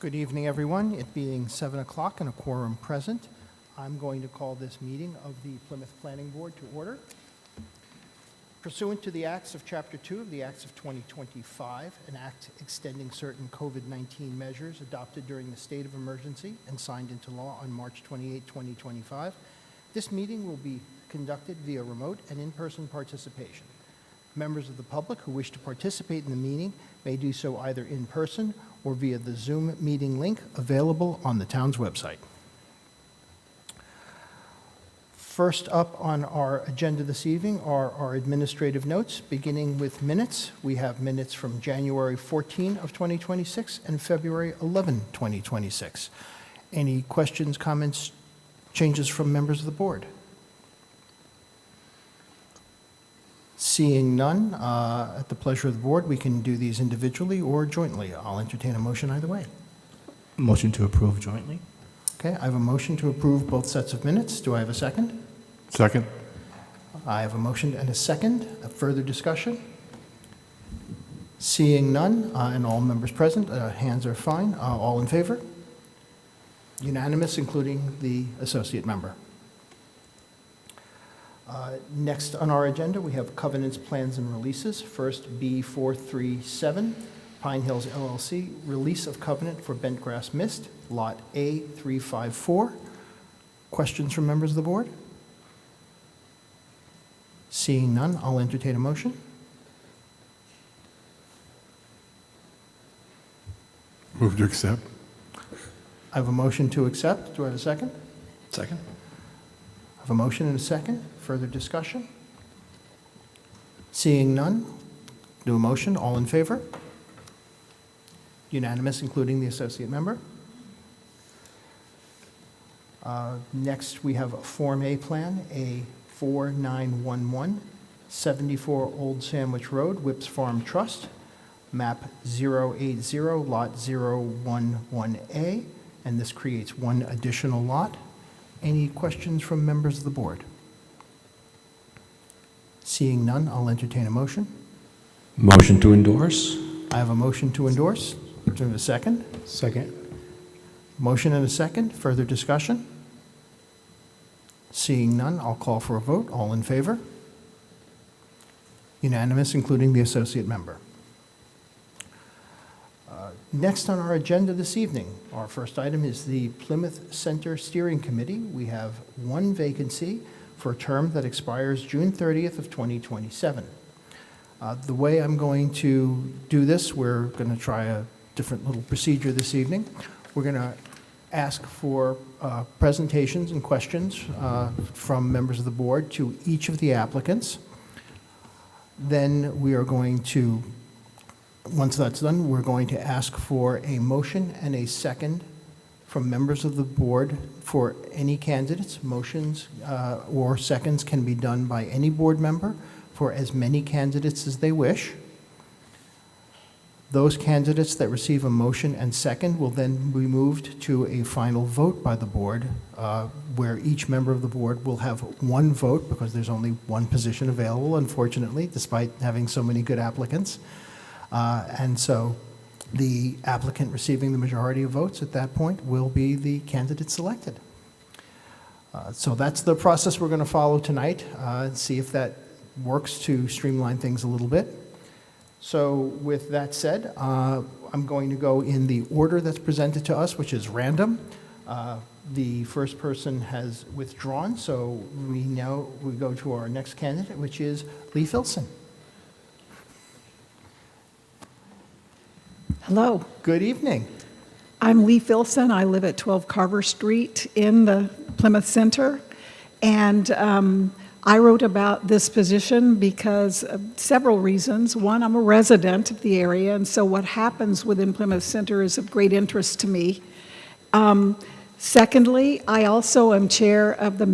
Good evening, everyone. It being 7 o'clock and a quorum present, I'm going to call this meeting of the Plymouth Planning Board to order. Pursuant to the Acts of Chapter 2 of the Acts of 2025, an act extending certain COVID-19 measures adopted during the state of emergency and signed into law on March 28, 2025, this meeting will be conducted via remote and in-person participation. Members of the public who wish to participate in the meeting may do so either in person or via the Zoom meeting link available on the town's website. First up on our agenda this evening are our administrative notes, beginning with minutes. We have minutes from January 14 of 2026 and February 11, 2026. Any questions, comments, changes from members of the board? Seeing none, at the pleasure of the board, we can do these individually or jointly. I'll entertain a motion either way. Motion to approve jointly. Okay, I have a motion to approve both sets of minutes. Do I have a second? Second. I have a motion and a second. Further discussion? Seeing none, and all members present, hands are fine. All in favor? Unanimous, including the associate member. Next on our agenda, we have covenants, plans, and releases. First, B437, Pine Hills LLC, release of covenant for Bentgrass Mist, Lot A354. Questions from members of the board? Seeing none, I'll entertain a motion. Move to accept. I have a motion to accept. Do I have a second? Second. I have a motion and a second. Further discussion? Seeing none, do a motion. All in favor? Unanimous, including the associate member. Next, we have a Form A plan, A4911, 74 Old Sandwich Road, Whips Farm Trust, map 080, lot 011A, and this creates one additional lot. Any questions from members of the board? Seeing none, I'll entertain a motion. Motion to endorse. I have a motion to endorse. Do I have a second? Second. Motion and a second. Further discussion? Seeing none, I'll call for a vote. All in favor? Unanimous, including the associate member. Next on our agenda this evening, our first item is the Plymouth Center Steering Committee. We have one vacancy for a term that expires June 30th of 2027. The way I'm going to do this, we're going to try a different little procedure this evening. We're going to ask for presentations and questions from members of the board to each of the applicants. Then we are going to, once that's done, we're going to ask for a motion and a second from members of the board for any candidates. Motions or seconds can be done by any board member for as many candidates as they wish. Those candidates that receive a motion and second will then be moved to a final vote by the board, where each member of the board will have one vote because there's only one position available, unfortunately, despite having so many good applicants. And so the applicant receiving the majority of votes at that point will be the candidate selected. So that's the process we're going to follow tonight, see if that works to streamline things a little bit. So with that said, I'm going to go in the order that's presented to us, which is random. The first person has withdrawn, so we go to our next candidate, which is Lee Filson. Hello. Good evening. I'm Lee Filson. I live at 12 Carver Street in the Plymouth Center. And I wrote about this position because of several reasons. One, I'm a resident of the area, and so what happens within Plymouth Center is of great interest to me. Secondly, I also am chair of the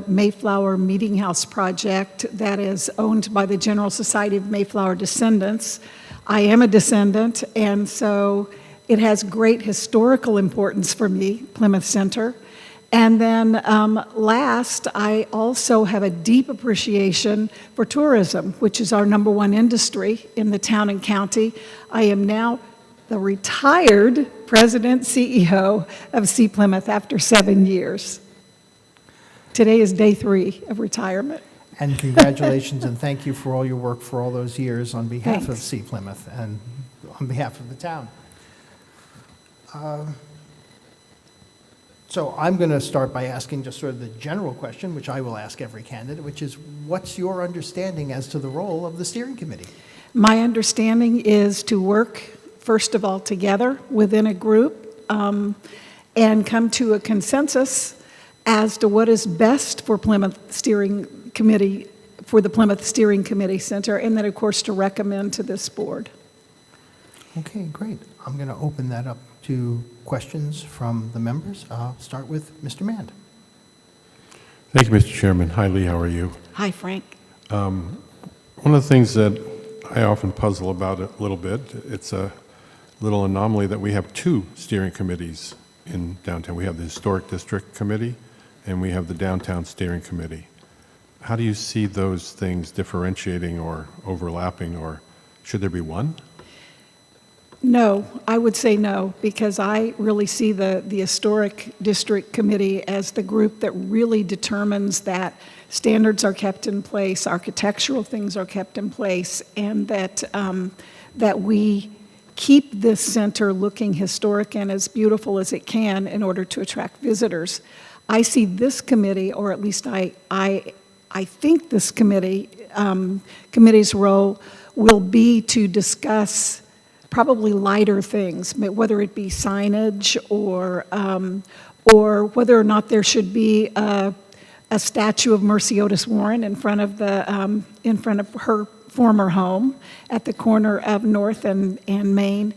Mayflower Meeting House project that is owned by the General Society of Mayflower Descendants. I am a descendant, and so it has great historical importance for me, Plymouth Center. And then last, I also have a deep appreciation for tourism, which is our #1 industry in the town and county. I am now the retired President, CEO of Sea Plymouth after 7 years. Today is day 3 of retirement. And congratulations and thank you for all your work for all those years on behalf of Thanks. Sea Plymouth and on behalf of the town. So I'm going to start by asking just sort of the general question, which I will ask every candidate, which is, what's your understanding as to the role of the steering committee? My understanding is to work, first of all, together within a group and come to a consensus as to what is best for Plymouth Steering Committee, for the Plymouth Steering Committee Center, and then, of course, to recommend to this board. Okay, great. I'm going to open that up to questions from the members. I'll start with Mr. Mand. Thank you, Mr. Chairman. Hi, Lee. How are you? Hi, Frank. One of the things that I often puzzle about a little bit, it's a little anomaly that we have 2 steering committees in downtown. We have the Historic District Committee and we have the Downtown Steering Committee. How do you see those things differentiating or overlapping, or should there be one? No, I would say no, because I really see the Historic District Committee as the group that really determines that standards are kept in place, architectural things are kept in place, and that, that we keep this center looking historic and as beautiful as it can in order to attract visitors. I see this committee, or at least I think this committee, committee's role will be to discuss probably lighter things, whether it be signage or whether or not there should be a statue of Mercy Otis Warren in front of her former home at the corner of North and Main.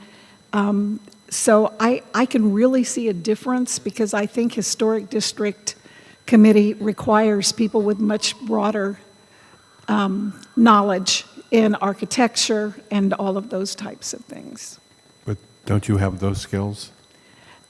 So I can really see a difference, because I think Historic District Committee requires people with much broader knowledge in architecture and all of those types of things. But don't you have those skills?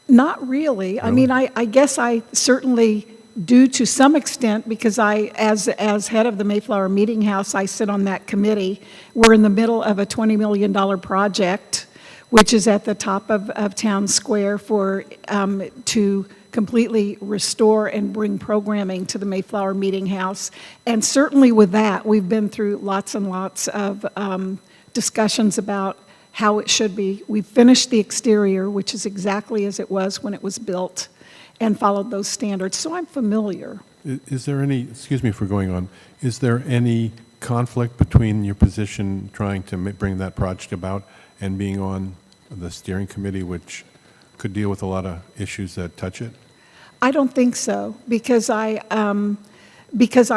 Not really. I mean, I guess I certainly do to some extent, because I, as head of the Mayflower Meeting House, I sit on that committee. We're in the middle of a $20 million project, which is at the top of Town Square to completely restore and bring programming to the Mayflower Meeting House. And certainly with that, we've been through lots and lots of discussions about how it should be. We've finished the exterior, which is exactly as it was when it was built, and followed those standards. So I'm familiar. Is there any, excuse me for going on, is there any conflict between your position trying to bring that project about and being on the steering committee, which could deal with a lot of issues that touch it? I don't think so, because I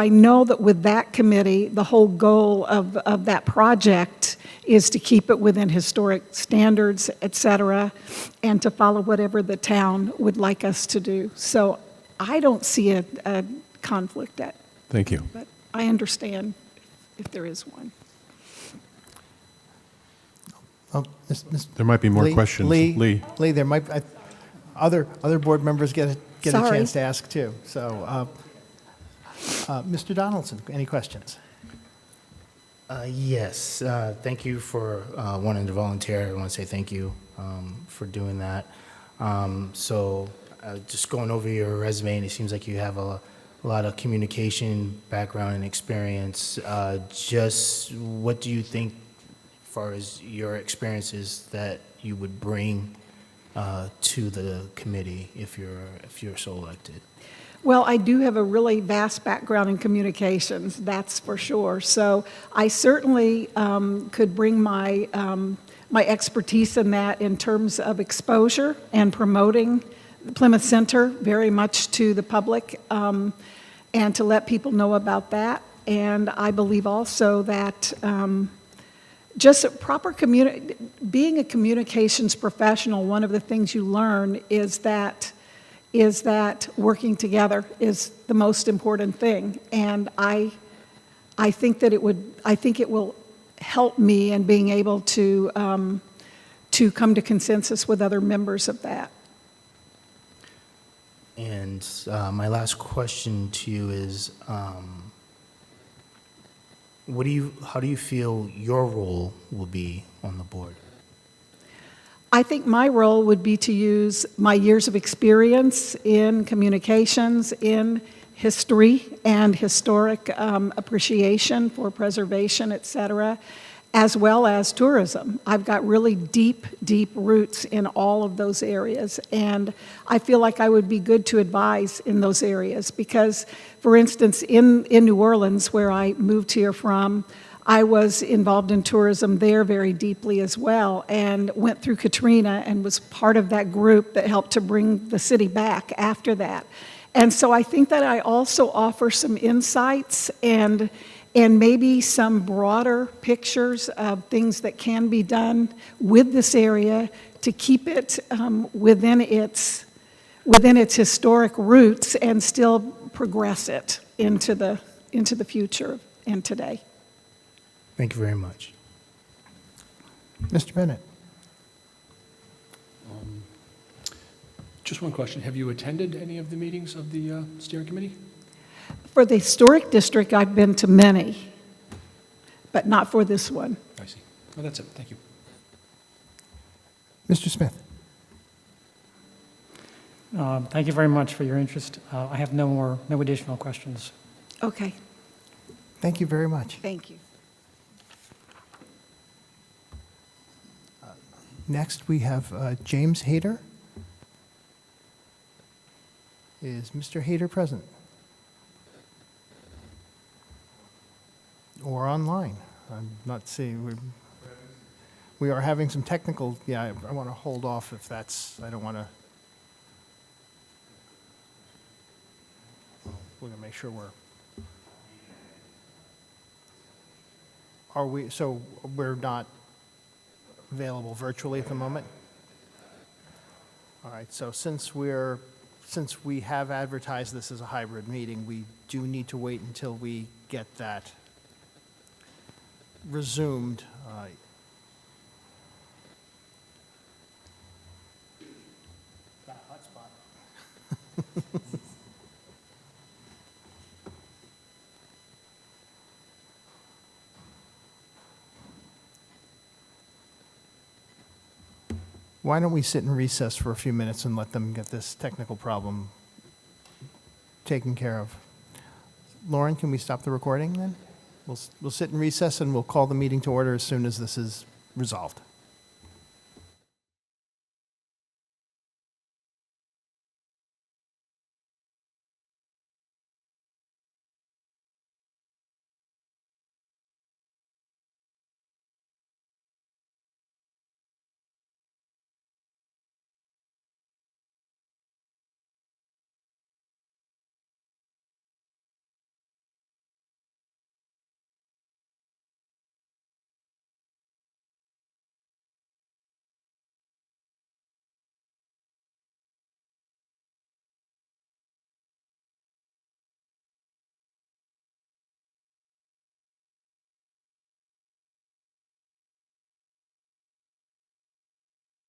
know that with that committee, the whole goal of that project is to keep it within historic standards, et cetera, and to follow whatever the town would like us to do. So I don't see a conflict at, Thank you. but I understand if there is one. Oh, There might be more Lee, questions. Lee, there might be, other board members get a Sorry. chance to ask too. So, Mr. Donaldson, any questions? Yes, thank you for wanting to volunteer. I want to say thank you for doing that. Just going over your resume, and it seems like you have a lot of communication background and experience. Just what do you think, as far as your experiences, that you would bring to the committee if you're so elected? Well, I do have a really vast background in communications, that's for sure. So I certainly could bring my expertise in that in terms of exposure and promoting the Plymouth Center very much to the public, and to let people know about that. And I believe also that just a proper being a communications professional, one of the things you learn is that working together is the most important thing. And I think that it will help me in being able to come to consensus with other members of that. And my last question to you is, how do you feel your role will be on the board? I think my role would be to use my years of experience in communications, in history and historic appreciation for preservation, et cetera, as well as tourism. I've got really deep, deep roots in all of those areas, and I feel like I would be good to advise in those areas because, for instance, in New Orleans, where I moved here from, I was involved in tourism there very deeply as well and went through Katrina and was part of that group that helped to bring the city back after that. And so I think that I also offer some insights and maybe some broader pictures of things that can be done with this area to keep it within its historic roots and still progress it into the future and today. Thank you very much. Mr. Bennett? Just one question. Have you attended any of the meetings of the steering committee? For the historic district, I've been to many, but not for this one. I see. Well, that's it. Thank you. Mr. Smith? Thank you very much for your interest. I have no additional questions. Okay, Thank you very much. thank you. Next, we have James Hayter. Is Mr. Hayter present? Or online? I'm not seeing. We are having some technical, yeah, I want to hold off if that's, I don't want to. We're going to make sure so we're not available virtually at the moment? All right, so since we have advertised this as a hybrid meeting, we do need to wait until we get that resumed. Got a hotspot. Why don't we sit in recess for a few minutes and let them get this technical problem taken care of? Lauren, can we stop the recording then? We'll sit in recess and we'll call the meeting to order as soon as this is resolved.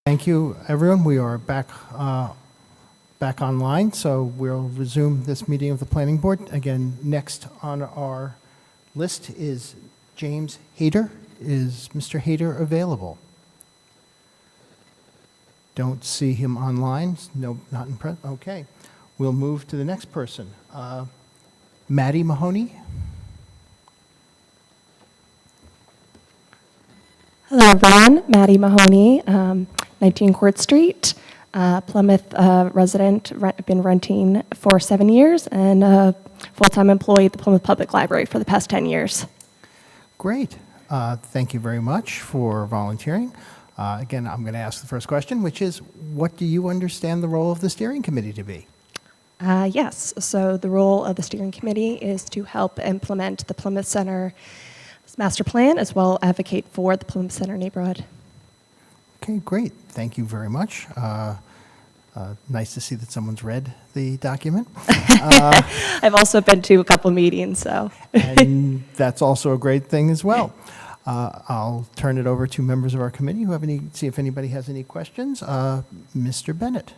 Thank you, everyone. We are back online, so we'll resume this meeting of the Planning Board. Again, next on our list is James Hayter. Is Mr. Hayter available? Don't see him online. No, not in press. Okay. We'll move to the next person. Maddie Mahoney. Hello, everyone. Maddie Mahoney, 19 Court Street, Plymouth resident, been renting for 7 years, and a full-time employee at the Plymouth Public Library for the past 10 years. Great. Thank you very much for volunteering. Again, I'm going to ask the first question, which is, what do you understand the role of the steering committee to be? Yes, so the role of the steering committee is to help implement the Plymouth Center master plan, as well advocate for the Plymouth Center neighborhood. Okay, great. Thank you very much. Nice to see that someone's read the document. I've also been to a couple meetings, so. And that's also a great thing as well. I'll turn it over to members of our committee who have see if anybody has any questions. Mr. Bennett.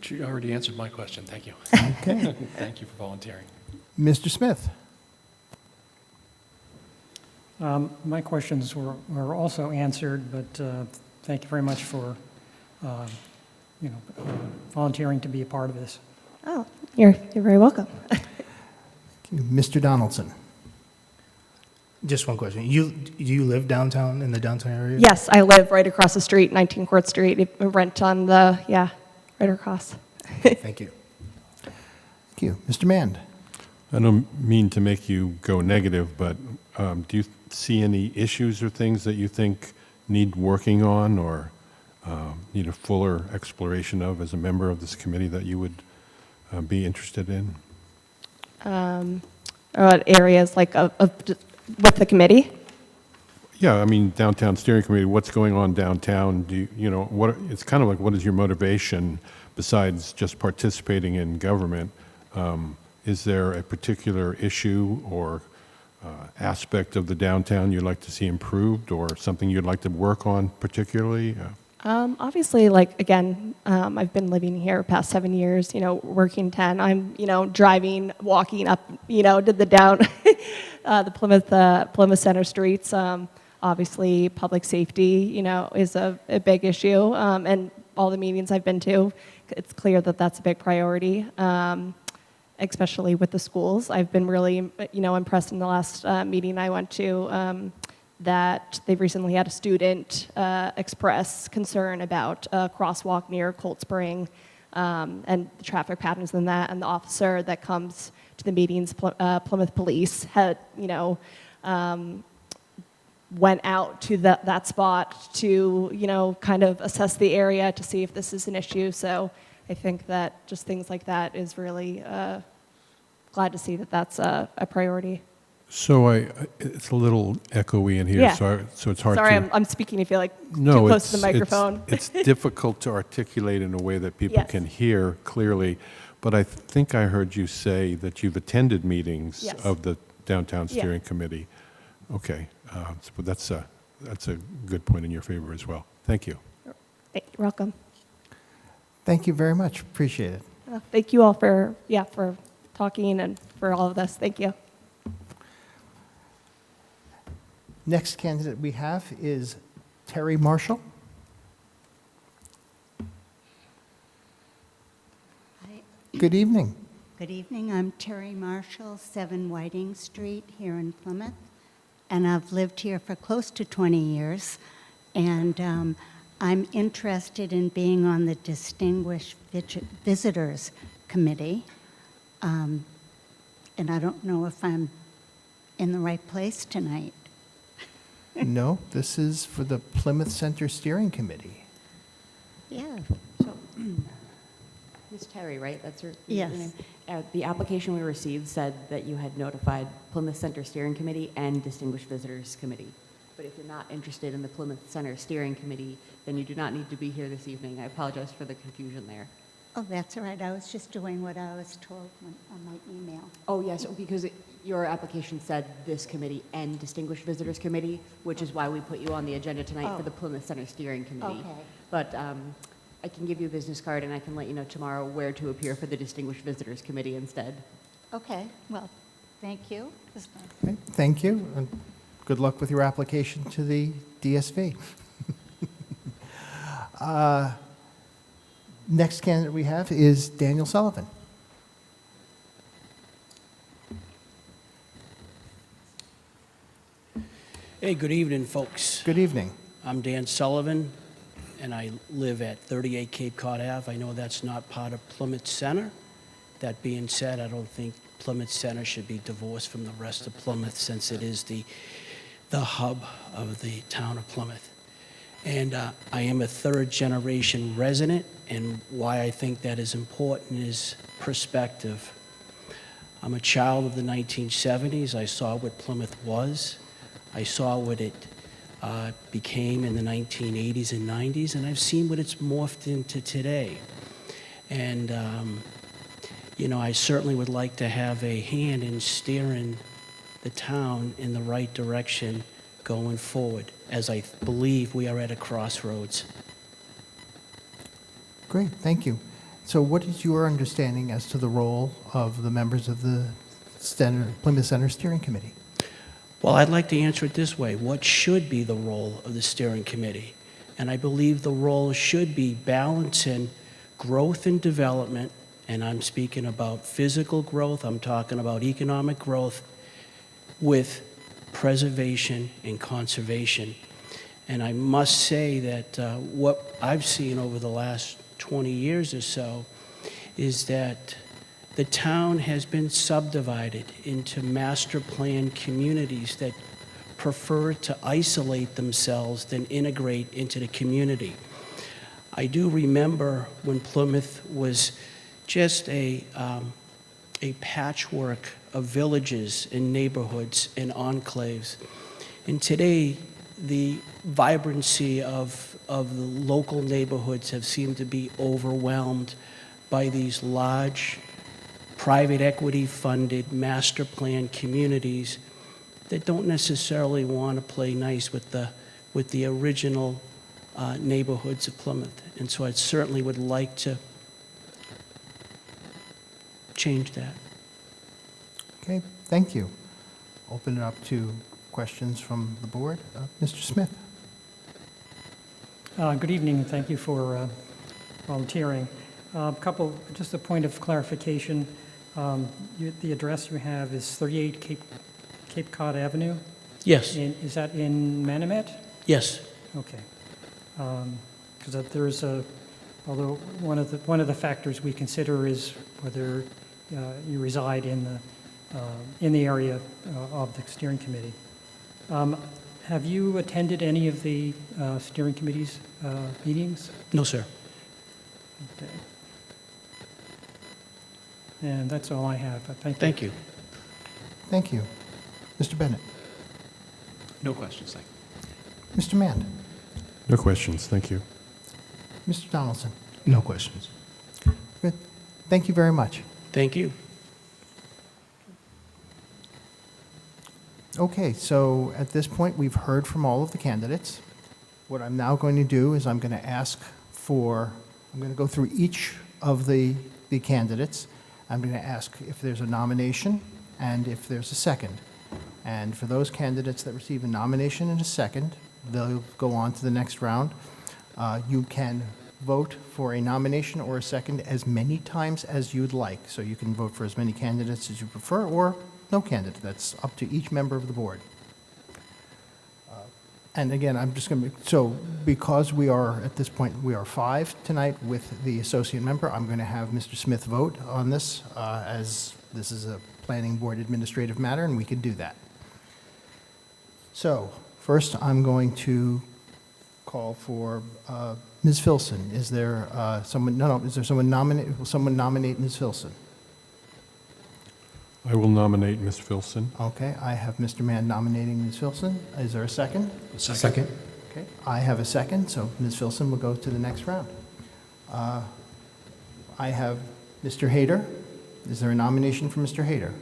She already answered my question. Thank you. Okay. Thank you for volunteering. Mr. Smith. My questions were also answered, but thank you very much for, volunteering to be a part of this. Oh, you're very welcome. Mr. Donaldson? Just one question. Do you live downtown, in the downtown area? Yes, I live right across the street, 19 Court Street. I rent on the, right across. Thank you. Thank you. Mr. Mand? I don't mean to make you go negative, but do you see any issues or things that you think need working on or need a fuller exploration of as a member of this committee that you would be interested in? Areas like with the committee. Yeah, I mean, downtown steering committee, what's going on downtown? What, it's kind of like, what is your motivation besides just participating in government? Is there a particular issue or aspect of the downtown you'd like to see improved or something you'd like to work on particularly? Obviously, like, again, I've been living here past 7 years, working 10. I'm, driving, walking up, to the Plymouth Center streets. Obviously, public safety, is a big issue. And all the meetings I've been to, it's clear that that's a big priority, especially with the schools. I've been really, impressed in the last meeting I went to that they've recently had a student express concern about a crosswalk near Cold Spring and the traffic patterns in that, and the officer that comes to the meetings, Plymouth Police, had, went out to that spot to, kind of assess the area to see if this is an issue. So I think that just things like that is really glad to see that that's a priority. So it's a little echoey in here, Yeah. so it's hard Sorry, to... I'm speaking, I feel like No, too close to the microphone. It's difficult to articulate in a way that people Yes. can hear clearly, but I think I heard you say that you've attended meetings Yes. of the Downtown Yeah. Steering Committee. Okay, but that's a good point in your favor as well. Thank you. You're welcome. Thank you very much. Appreciate it. Thank you all for talking and for all of this. Thank you. Next candidate we have is Terry Marshall. Hi. Good evening. Good evening. I'm Terry Marshall, 7 Whiting Street here in Plymouth, and I've lived here for close to 20 years, and I'm interested in being on the Distinguished Visitors Committee, and I don't know if I'm in the right place tonight. No, this is for the Plymouth Center Steering Committee. Yeah. So, Ms. Terry, right? That's your Yes. name? The application we received said that you had notified Plymouth Center Steering Committee and Distinguished Visitors Committee. But if you're not interested in the Plymouth Center Steering Committee, then you do not need to be here this evening. I apologize for the confusion there. Oh, that's all right. I was just doing what I was told on my email. Oh, yes, because your application said this committee and Distinguished Visitors Committee, which is why we put you on the agenda tonight for the Plymouth Center Steering Committee. Okay. But I can give you a business card, and I can let you know tomorrow where to appear for the Distinguished Visitors Committee instead. Okay, well, thank you. Okay, thank you, and good luck with your application to the DSV. Next candidate we have is Daniel Sullivan. Hey, good evening, folks. Good evening. I'm Dan Sullivan, and I live at 38 Cape Cod Ave. I know that's not part of Plymouth Center. That being said, I don't think Plymouth Center should be divorced from the rest of Plymouth, since it is the hub of the town of Plymouth. And I am a third-generation resident, and why I think that is important is perspective. I'm a child of the 1970s. I saw what Plymouth was. I saw what it became in the 1980s and 90s, and I've seen what it's morphed into today. And, I certainly would like to have a hand in steering the town in the right direction going forward, as I believe we are at a crossroads. Great, thank you. So what is your understanding as to the role of the members of the Plymouth Center Steering Committee? Well, I'd like to answer it this way. What should be the role of the steering committee? And I believe the role should be balancing growth and development, and I'm speaking about physical growth, I'm talking about economic growth, with preservation and conservation. And I must say that what I've seen over the last 20 years or so is that the town has been subdivided into master plan communities that prefer to isolate themselves than integrate into the community. I do remember when Plymouth was just a patchwork of villages and neighborhoods and enclaves. And today, the vibrancy of the local neighborhoods have seemed to be overwhelmed by these large, private equity funded master plan communities that don't necessarily want to play nice with the original neighborhoods of Plymouth. And so I certainly would like to change that. Okay, thank you. Open it up to questions from the board. Mr. Smith? Good evening, and thank you for volunteering. Just a point of clarification. The address you have is 38 Cape Cod Avenue? Yes, And is that in Manomet? yes. Okay. Because there's although one of the factors we consider is whether you reside in the area of the steering committee. Have you attended any of the steering committee's meetings? No, sir. Okay. And that's all I have. Thank you. Thank you. Thank you. Mr. Bennett? No questions, thank you. Mr. Mand? No questions, thank you. Mr. Donaldson? No questions. Good. Thank you very much. Thank you. Okay, so at this point, we've heard from all of the candidates. What I'm now going to do is I'm going to go through each of the candidates. I'm going to ask if there's a nomination and if there's a second. And for those candidates that receive a nomination and a second, they'll go on to the next round. You can vote for a nomination or a second as many times as you'd like. So you can vote for as many candidates as you prefer, or no candidate. That's up to each member of the board. And again, I'm just going to, so because we are, at this point, we are 5 tonight with the associate member, I'm going to have Mr. Smith vote on this, as this is a planning board administrative matter, and we can do that. So first, I'm going to call for Ms. Filson. Is there someone, is there someone nominate, will someone nominate Ms. Filson? I will nominate Ms. Filson. Okay, I have Mr. Mann nominating Ms. Filson. Is there a second? Second. Okay, I have a second, so Ms. Filson will go to the next round. I have Mr. Hayter. Is there a nomination for Mr. Hayter?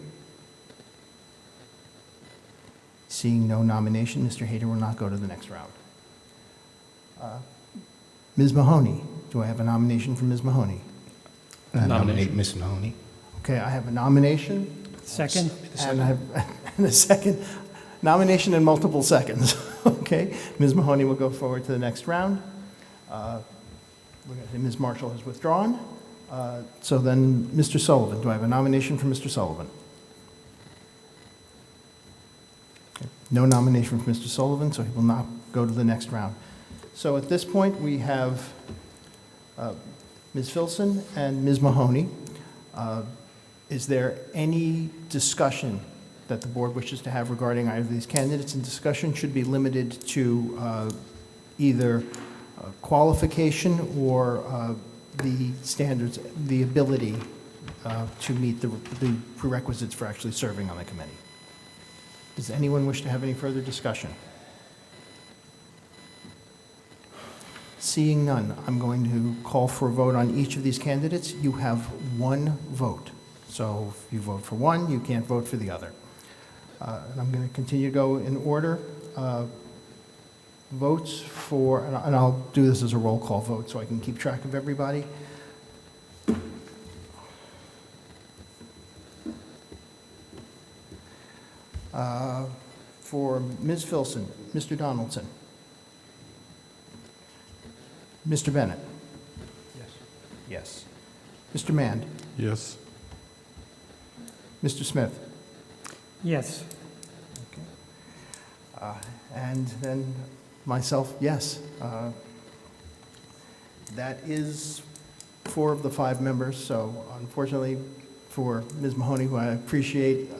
Seeing no nomination, Mr. Hayter will not go to the next round. Ms. Mahoney, do I have a nomination for Ms. Mahoney? Nominate Ms. Mahoney. Okay, I have a nomination. Second? And I have and a second. Nomination in multiple seconds. Okay, Ms. Mahoney will go forward to the next round. Ms. Marshall has withdrawn. So then, Mr. Sullivan, do I have a nomination for Mr. Sullivan? Okay. No nomination for Mr. Sullivan, so he will not go to the next round. So at this point, we have Ms. Filson and Ms. Mahoney. Is there any discussion that the board wishes to have regarding either of these candidates? And discussion should be limited to either qualification or the standards, the ability to meet the prerequisites for actually serving on the committee. Does anyone wish to have any further discussion? Seeing none, I'm going to call for a vote on each of these candidates. You have one vote. So if you vote for one, you can't vote for the other. And I'm going to continue to go in order. Votes for, and I'll do this as a roll call vote so I can keep track of everybody. For Ms. Filson, Mr. Donaldson. Mr. Bennett. Yes. Yes. Mr. Mand. Yes. Mr. Smith. Yes. And then myself, yes. That is 4 of the 5 members, so unfortunately for Ms. Mahoney, who I appreciate,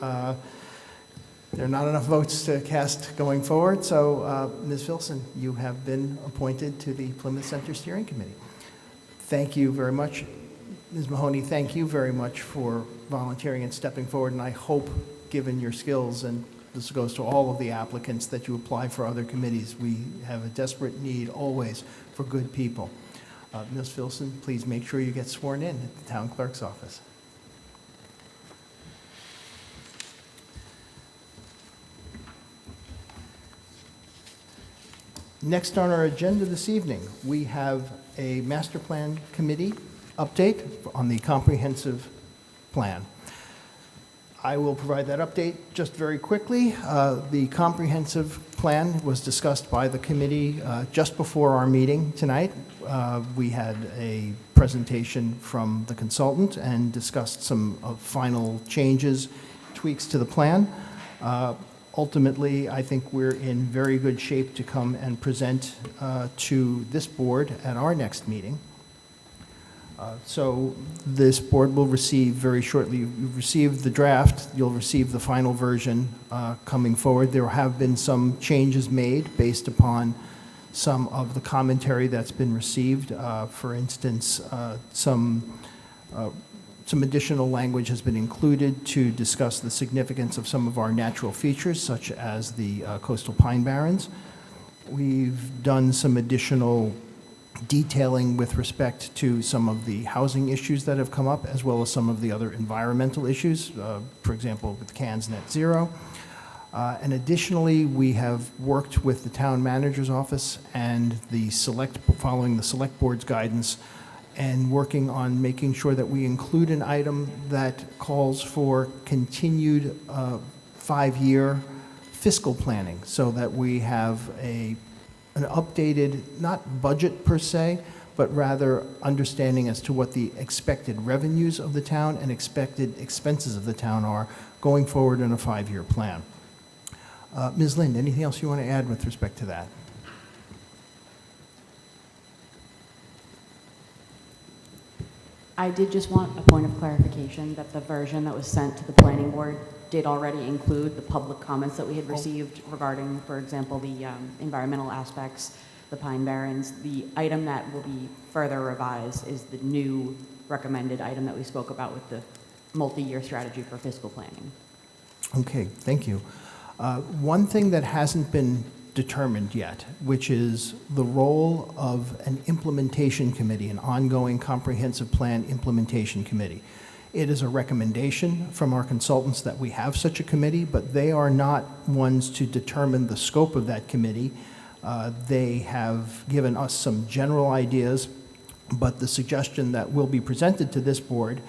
there are not enough votes to cast going forward, so Ms. Filson, you have been appointed to the Plymouth Center Steering Committee. Thank you very much. Ms. Mahoney, thank you very much for volunteering and stepping forward, and I hope, given your skills, and this goes to all of the applicants, that you apply for other committees. We have a desperate need always for good people. Ms. Filson, please make sure you get sworn in at the town clerk's office. Next on our agenda this evening, we have a master plan committee update on the comprehensive plan. I will provide that update just very quickly. The comprehensive plan was discussed by the committee just before our meeting tonight. We had a presentation from the consultant and discussed some final changes, tweaks to the plan. Ultimately, I think we're in very good shape to come and present to this board at our next meeting. So this board will receive very shortly, you've received the draft, you'll receive the final version coming forward. There have been some changes made based upon some of the commentary that's been received. For instance, some additional language has been included to discuss the significance of some of our natural features, such as the coastal pine barrens. We've done some additional detailing with respect to some of the housing issues that have come up, as well as some of the other environmental issues, for example, with CAN's Net Zero. And additionally, we have worked with the town manager's office and following the select board's guidance, and working on making sure that we include an item that calls for continued 5-year fiscal planning, so that we have an updated, not budget per se, but rather understanding as to what the expected revenues of the town and expected expenses of the town are going forward in a 5-year plan. Ms. Lind, anything else you want to add with respect to that? I did just want a point of clarification that the version that was sent to the planning board did already include the public comments that we had received regarding, for example, the environmental aspects, the pine barrens. The item that will be further revised is the new recommended item that we spoke about with the multi-year strategy for fiscal planning. Okay, thank you. One thing that hasn't been determined yet, which is the role of an implementation committee, an ongoing comprehensive plan implementation committee. It is a recommendation from our consultants that we have such a committee, but they are not ones to determine the scope of that committee. They have given us some general ideas, but the suggestion that will be presented to this board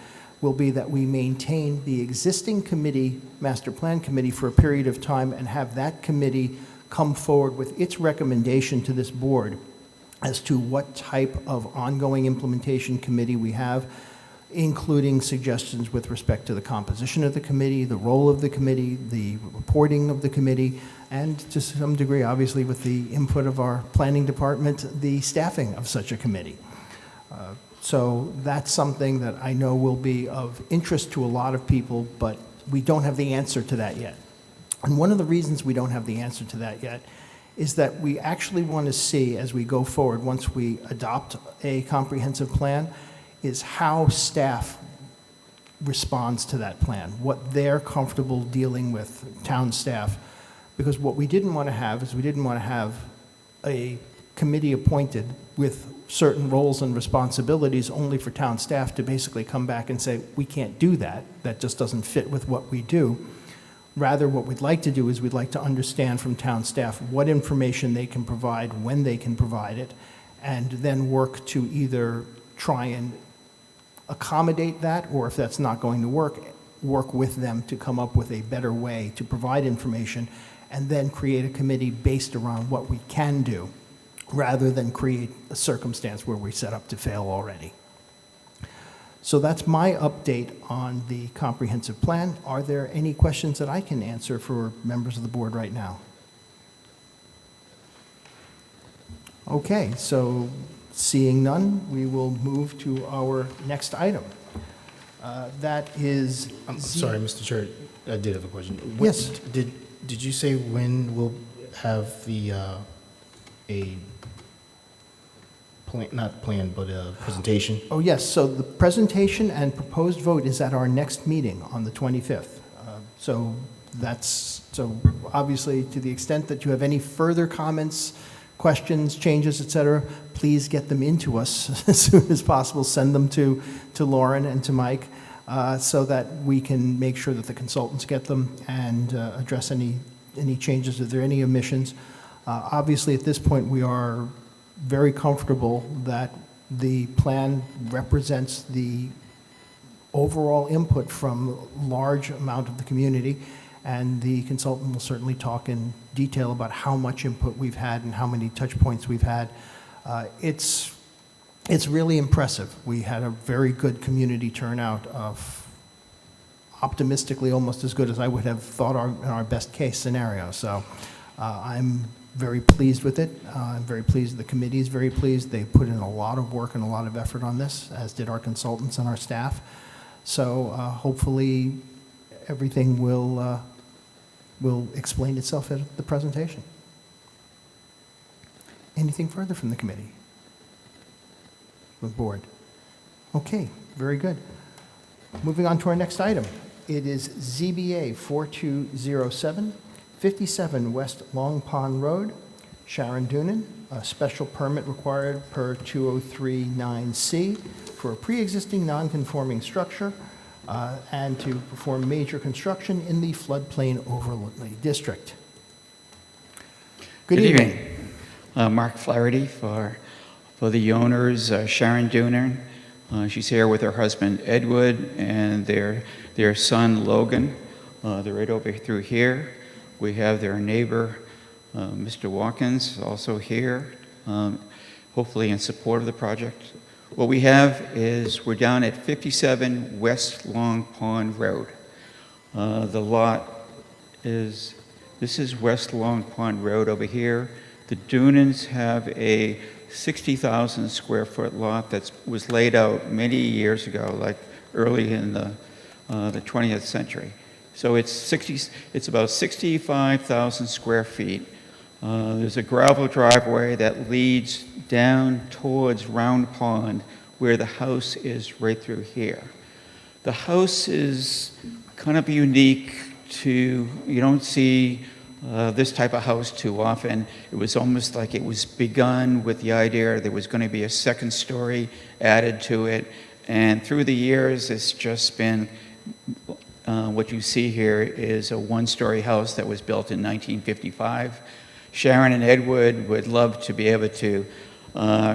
will be that we maintain the existing committee, master plan committee, for a period of time, and have that committee come forward with its recommendation to this board as to what type of ongoing implementation committee we have, including suggestions with respect to the composition of the committee, the role of the committee, the reporting of the committee, and to some degree, obviously, with the input of our planning department, the staffing of such a committee. So that's something that I know will be of interest to a lot of people, but we don't have the answer to that yet. And one of the reasons we don't have the answer to that yet is that we actually want to see, as we go forward, once we adopt a comprehensive plan, is how staff responds to that plan, what they're comfortable dealing with, town staff. Because what we didn't want to have is we didn't want to have a committee appointed with certain roles and responsibilities only for town staff to basically come back and say, we can't do that. That just doesn't fit with what we do. Rather, what we'd like to do is we'd like to understand from town staff what information they can provide, when they can provide it, and then work to either try and accommodate that, or if that's not going to work with them to come up with a better way to provide information, and then create a committee based around what we can do, rather than create a circumstance where we're set up to fail already. So that's my update on the comprehensive plan. Are there any questions that I can answer for members of the board right now? Okay, so seeing none, we will move to our next item. That is... I'm sorry, Mr. Chair, I did have a question. Yes. Did you say when we'll have the, a plan, not plan, but a presentation? Oh, yes, so the presentation and proposed vote is at our next meeting on the 25th. So obviously, to the extent that you have any further comments, questions, changes, et cetera, please get them into us as soon as possible. Send them to Lauren and to Mike so that we can make sure that the consultants get them and address any changes, if there are any omissions. Obviously, at this point, we are very comfortable that the plan represents the overall input from a large amount of the community, and the consultant will certainly talk in detail about how much input we've had and how many touch points we've had. It's really impressive. We had a very good community turnout, of optimistically almost as good as I would have thought in our best case scenario. So I'm very pleased with it. I'm very pleased. The committee is very pleased. They put in a lot of work and a lot of effort on this, as did our consultants and our staff. So hopefully everything will explain itself at the presentation. Anything further from the committee? The board? Okay, very good. Moving on to our next item. It is ZBA 4207, 57 West Long Pond Road, Sharon Doonan, a special permit required per 2039C for a pre-existing non-conforming structure and to perform major construction in the floodplain overlay district. Good evening. Mark Flaherty for the owners, Sharon Doonan. She's here with her husband Edward and their son Logan. They're right over through here. We have their neighbor, Mr. Watkins, also here, hopefully in support of the project. What we have is we're down at 57 West Long Pond Road. The lot is, this is West Long Pond Road over here. The Doonans have a 60,000 square foot lot that was laid out many years ago, like early in the 20th century. So it's about 65,000 square feet. There's a gravel driveway that leads down towards Round Pond, where the house is right through here. The house is kind of unique to, you don't see this type of house too often. It was almost like it was begun with the idea there was going to be a second story added to it. And through the years, it's just been, what you see here is a one-story house that was built in 1955. Sharon and Edward would love to be able to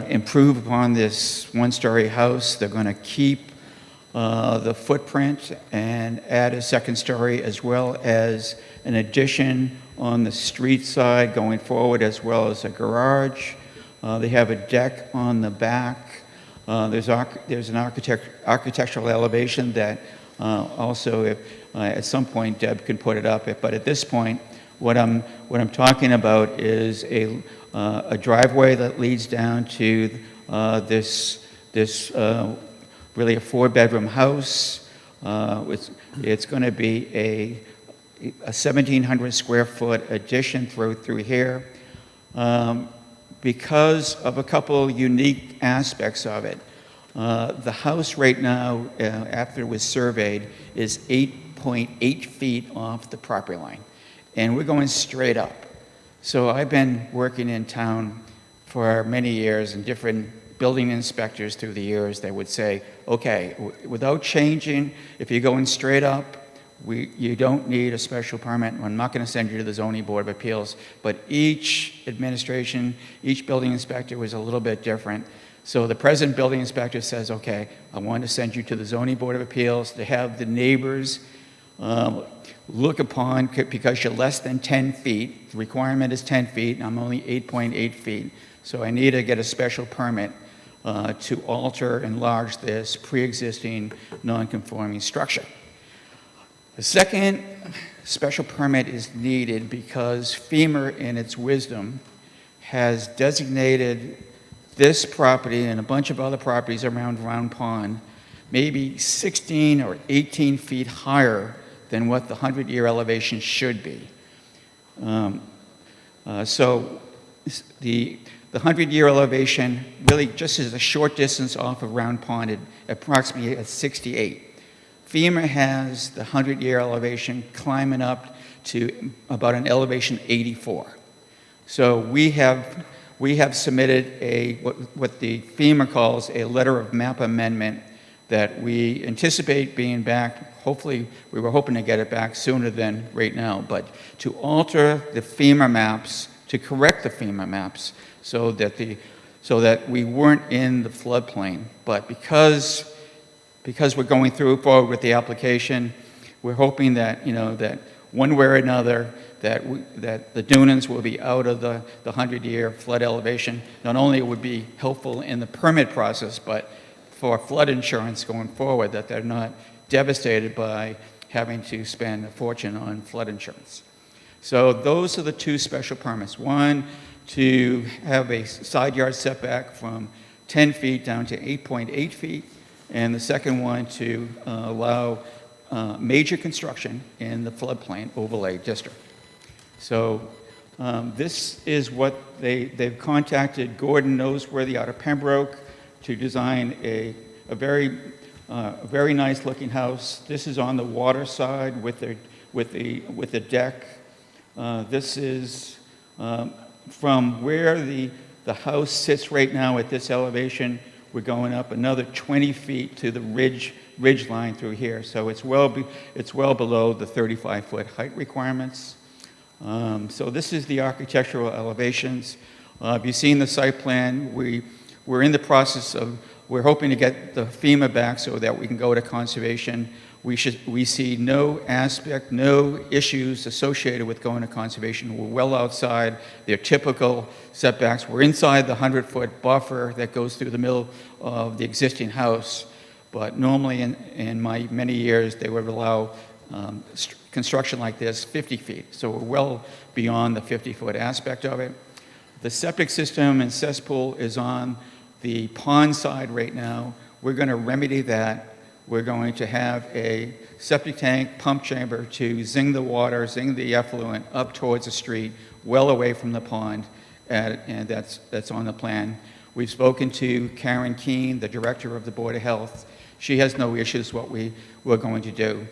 improve upon this one-story house. They're going to keep the footprint and add a second story, as well as an addition on the street side going forward, as well as a garage. They have a deck on the back. There's an architectural elevation that also, if at some point Deb can put it up. But at this point, what I'm talking about is a driveway that leads down to this really a 4-bedroom house. It's going to be a 1,700 square foot addition through here. Because of a couple unique aspects of it. The house right now, after it was surveyed, is 8.8 feet off the property line. And we're going straight up. So I've been working in town for many years, and different building inspectors through the years, they would say, okay, without changing, if you're going straight up, you don't need a special permit. I'm not going to send you to the Zoning Board of Appeals. But each administration, each building inspector was a little bit different. So the present building inspector says, okay, I want to send you to the Zoning Board of Appeals to have the neighbors look upon, because you're less than 10 feet, the requirement is 10 feet, and I'm only 8.8 feet, so I need to get a special permit to alter, enlarge this pre-existing non-conforming structure. The second special permit is needed because FEMA, in its wisdom, has designated this property and a bunch of other properties around Round Pond maybe 16 or 18 feet higher than what the 100-year elevation should be. So the 100-year elevation really just is a short distance off of Round Pond, at approximately at 68. FEMA has the 100-year elevation climbing up to about an elevation 84. So we have submitted what the FEMA calls a letter of map amendment that we anticipate being back. Hopefully, we were hoping to get it back sooner than right now, but to alter the FEMA maps, to correct the FEMA maps, so that we weren't in the floodplain. But because we're going forward with the application, we're hoping that, that one way or another, that the Dunans will be out of the 100-year flood elevation. Not only it would be helpful in the permit process, but for flood insurance going forward, that they're not devastated by having to spend a fortune on flood insurance. So those are the two special permits. One, to have a side yard setback from 10 feet down to 8.8 feet, and the second one to allow major construction in the floodplain overlay district. So this is what they've contacted Gordon Noseworthy out of Pembroke to design a very nice looking house. This is on the water side with the deck. This is from where the house sits right now at this elevation. We're going up another 20 feet to the ridge line through here. So it's well below the 35-foot height requirements. So this is the architectural elevations. If you've seen the site plan, we're in the process of, we're hoping to get the FEMA back so that we can go to conservation. We see no issues associated with going to conservation. We're well outside their typical setbacks. We're inside the 100-foot buffer that goes through the middle of the existing house. But normally in my many years, they would allow construction like this 50 feet. So we're well beyond the 50-foot aspect of it. The septic system and cesspool is on the pond side right now. We're going to remedy that. We're going to have a septic tank pump chamber to zing the water, zing the effluent up towards the street, well away from the pond, and that's on the plan. We've spoken to Karen Keene, the director of the Board of Health. She has no issues what we're going to do.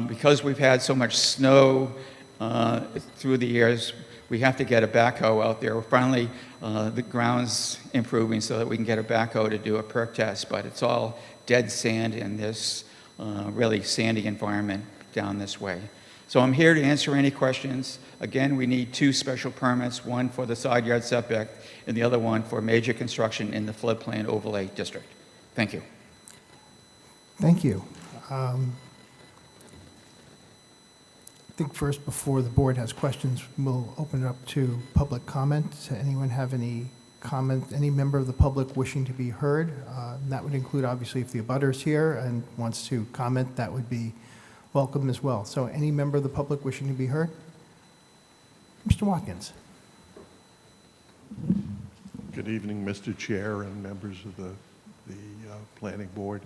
Because we've had so much snow through the years, we have to get a backhoe out there. We're finally, the ground's improving so that we can get a backhoe to do a perk test, but it's all dead sand in this really sandy environment down this way. So I'm here to answer any questions. Again, we need two special permits, one for the side yard setback and the other one for major construction in the floodplain overlay district. Thank you. Thank you. I think first, before the board has questions, we'll open it up to public comment. Does anyone have any comment, any member of the public wishing to be heard? That would include, obviously, if the abutter's here and wants to comment, that would be welcome as well. So any member of the public wishing to be heard? Mr. Watkins. Good evening, Mr. Chair and members of the Planning Board.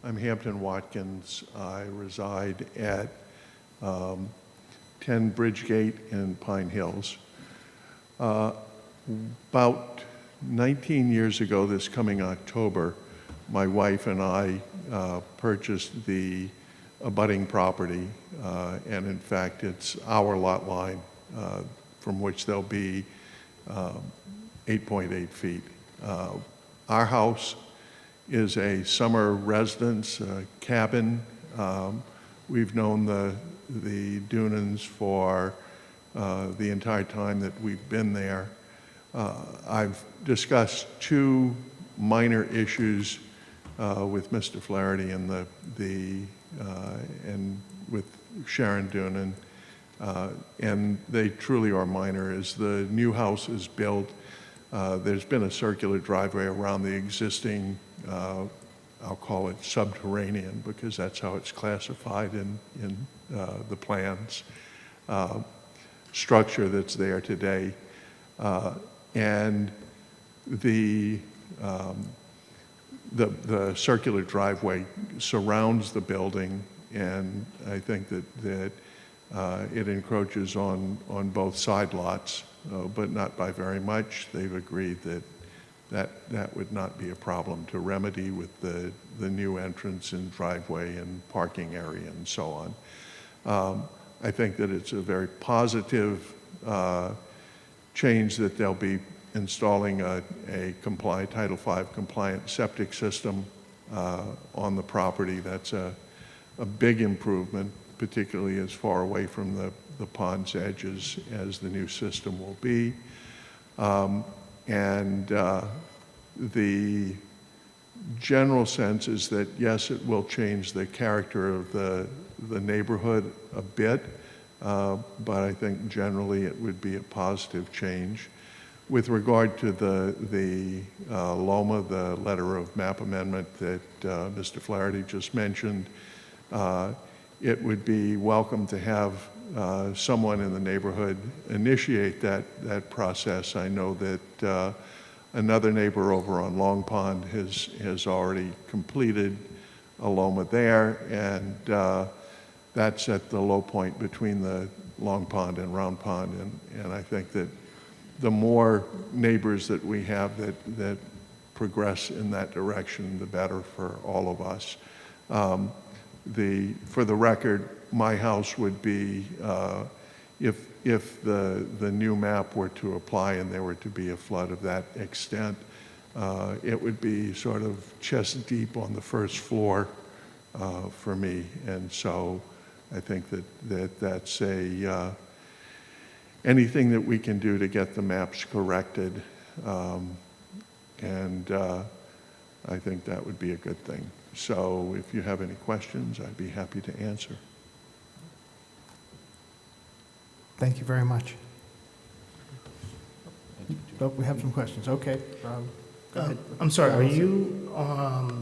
I'm Hampton Watkins. I reside at 10 Bridgegate in Pine Hills. About 19 years ago, this coming October, my wife and I purchased the abutting property, and in fact, it's our lot line from which there'll be 8.8 feet. Our house is a summer residence cabin. We've known the Dunans for the entire time that we've been there. I've discussed two minor issues with Mr. Flaherty and and with Sharon Doonan, and they truly are minor. As the new house is built, there's been a circular driveway around the existing, I'll call it subterranean, because that's how it's classified in the plans, structure that's there today. And the circular driveway surrounds the building, and I think that it encroaches on both side lots, but not by very much. They've agreed that would not be a problem to remedy with the new entrance and driveway and parking area and so on. I think that it's a very positive change that they'll be installing a Title V compliant septic system on the property. That's a big improvement, particularly as far away from the pond's edges as the new system will be. The general sense is that, yes, it will change the character of the neighborhood a bit, but I think generally it would be a positive change. With regard to the LOMA, the letter of map amendment that Mr. Flaherty just mentioned, it would be welcome to have someone in the neighborhood initiate that process. I know that another neighbor over on Long Pond has already completed a LOMA there, and that's at the low point between the Long Pond and Round Pond, and I think that the more neighbors that we have that progress in that direction, the better for all of us. For the record, my house would be, if the new map were to apply and there were to be a flood of that extent, it would be sort of chest deep on the first floor for me. And so I think that's anything that we can do to get the maps corrected, and I think that would be a good thing. So if you have any questions, I'd be happy to answer. Thank you very much. Oh, we have some questions. Okay. Go ahead. I'm sorry, are you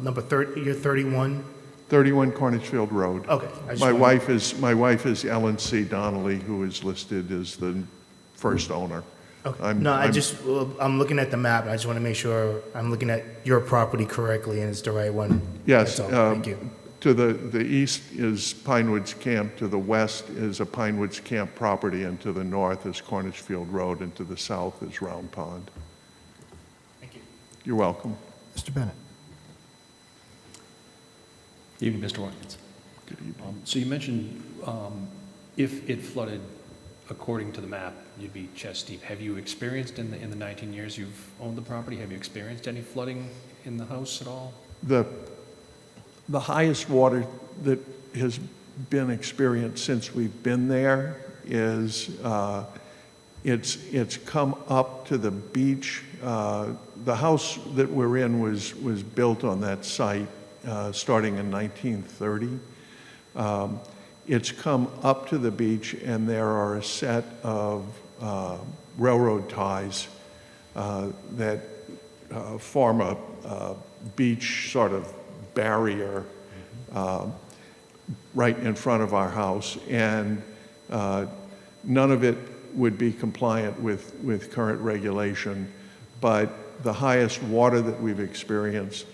number 30, you're 31? 31 Cornishfield Road. Okay. My wife is Ellen C. Donnelly, who is listed as the first owner. Okay. I'm looking at the map. I just want to make sure I'm looking at your property correctly and it's the right one. Yes. That's all. Thank you. To the east is Pine Woods Camp, to the west is a Pine Woods Camp property, and to the north is Cornishfield Road, and to the south is Round Pond. Thank you. You're welcome. Mr. Bennett. Evening, Mr. Watkins. Good evening. So you mentioned if it flooded according to the map, you'd be chest deep. Have you experienced in the 19 years you've owned the property, have you experienced any flooding in the house at all? The highest water that has been experienced since we've been there is it's come up to the beach. The house that we're in was built on that site starting in 1930. It's come up to the beach, and there are a set of railroad ties that form a beach sort of barrier right in front of our house, and none of it would be compliant with current regulation, but the highest water that we've experienced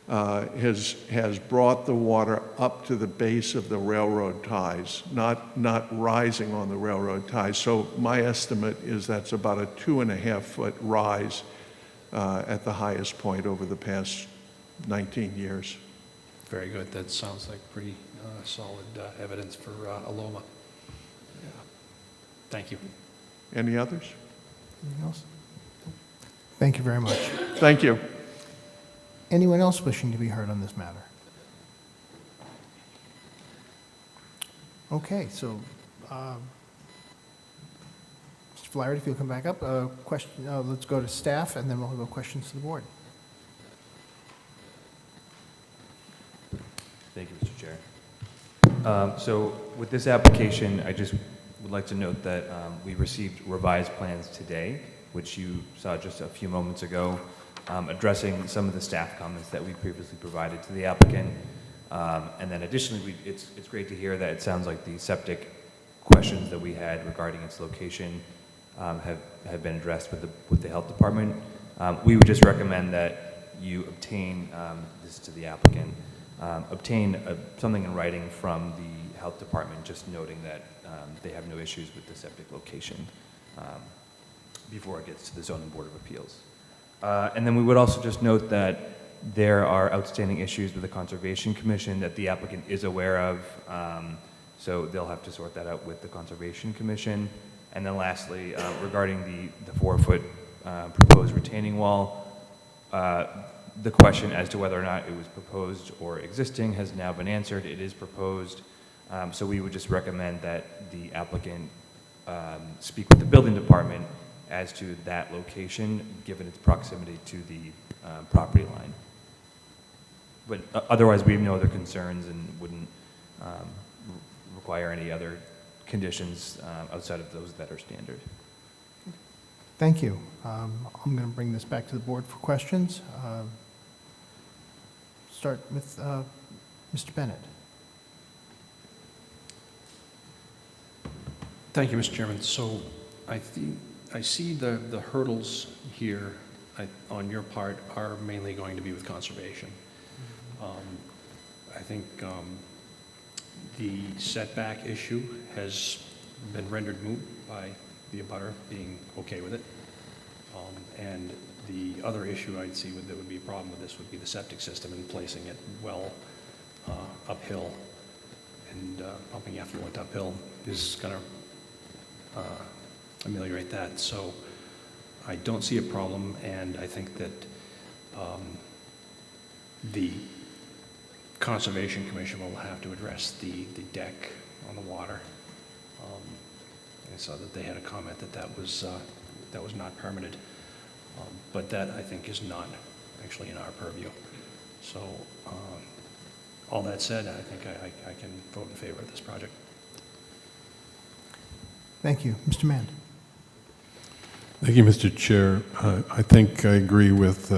has brought the water up to the base of the railroad ties, not rising on the railroad ties. So my estimate is that's about a 2.5-foot rise at the highest point over the past 19 years. Very good. That sounds like pretty solid evidence for Aloma. Yeah. Thank you. Any others? Anything else? Thank you very much. Thank you. Anyone else wishing to be heard on this matter? Okay, so Mr. Flaherty, if you'll come back up, let's go to staff, and then we'll go questions to the board. Thank you, Mr. Chair. So with this application, I just would like to note that we received revised plans today, which you saw just a few moments ago, addressing some of the staff comments that we previously provided to the applicant. And then additionally, it's great to hear that it sounds like the septic questions that we had regarding its location have been addressed with the health department. We would just recommend that you obtain, this to the applicant, obtain something in writing from the health department just noting that they have no issues with the septic location before it gets to the Zoning Board of Appeals. And then we would also just note that there are outstanding issues with the Conservation Commission that the applicant is aware of, so they'll have to sort that out with the Conservation Commission. And then lastly, regarding the 4-foot proposed retaining wall, the question as to whether or not it was proposed or existing has now been answered. It is proposed, so we would just recommend that the applicant speak with the building department as to that location, given its proximity to the property line. But otherwise, we have no other concerns and wouldn't require any other conditions outside of those that are standard. Thank you. I'm going to bring this back to the board for questions. Start with Mr. Bennett. Thank you, Mr. Chairman. So I see the hurdles here on your part are mainly going to be with conservation. I think the setback issue has been rendered moot by the abutter being okay with it. And the other issue I'd see that would be a problem with this would be the septic system and placing it well uphill, and pumping effluent uphill is going to ameliorate that. So I don't see a problem, and I think that the Conservation Commission will have to address the deck on the water. I saw that they had a comment that that was not permitted, but that I think is not actually in our purview. So all that said, I think I can vote in favor of this project. Thank you. Mr. Mann. Thank you, Mr. Chair. I think I agree with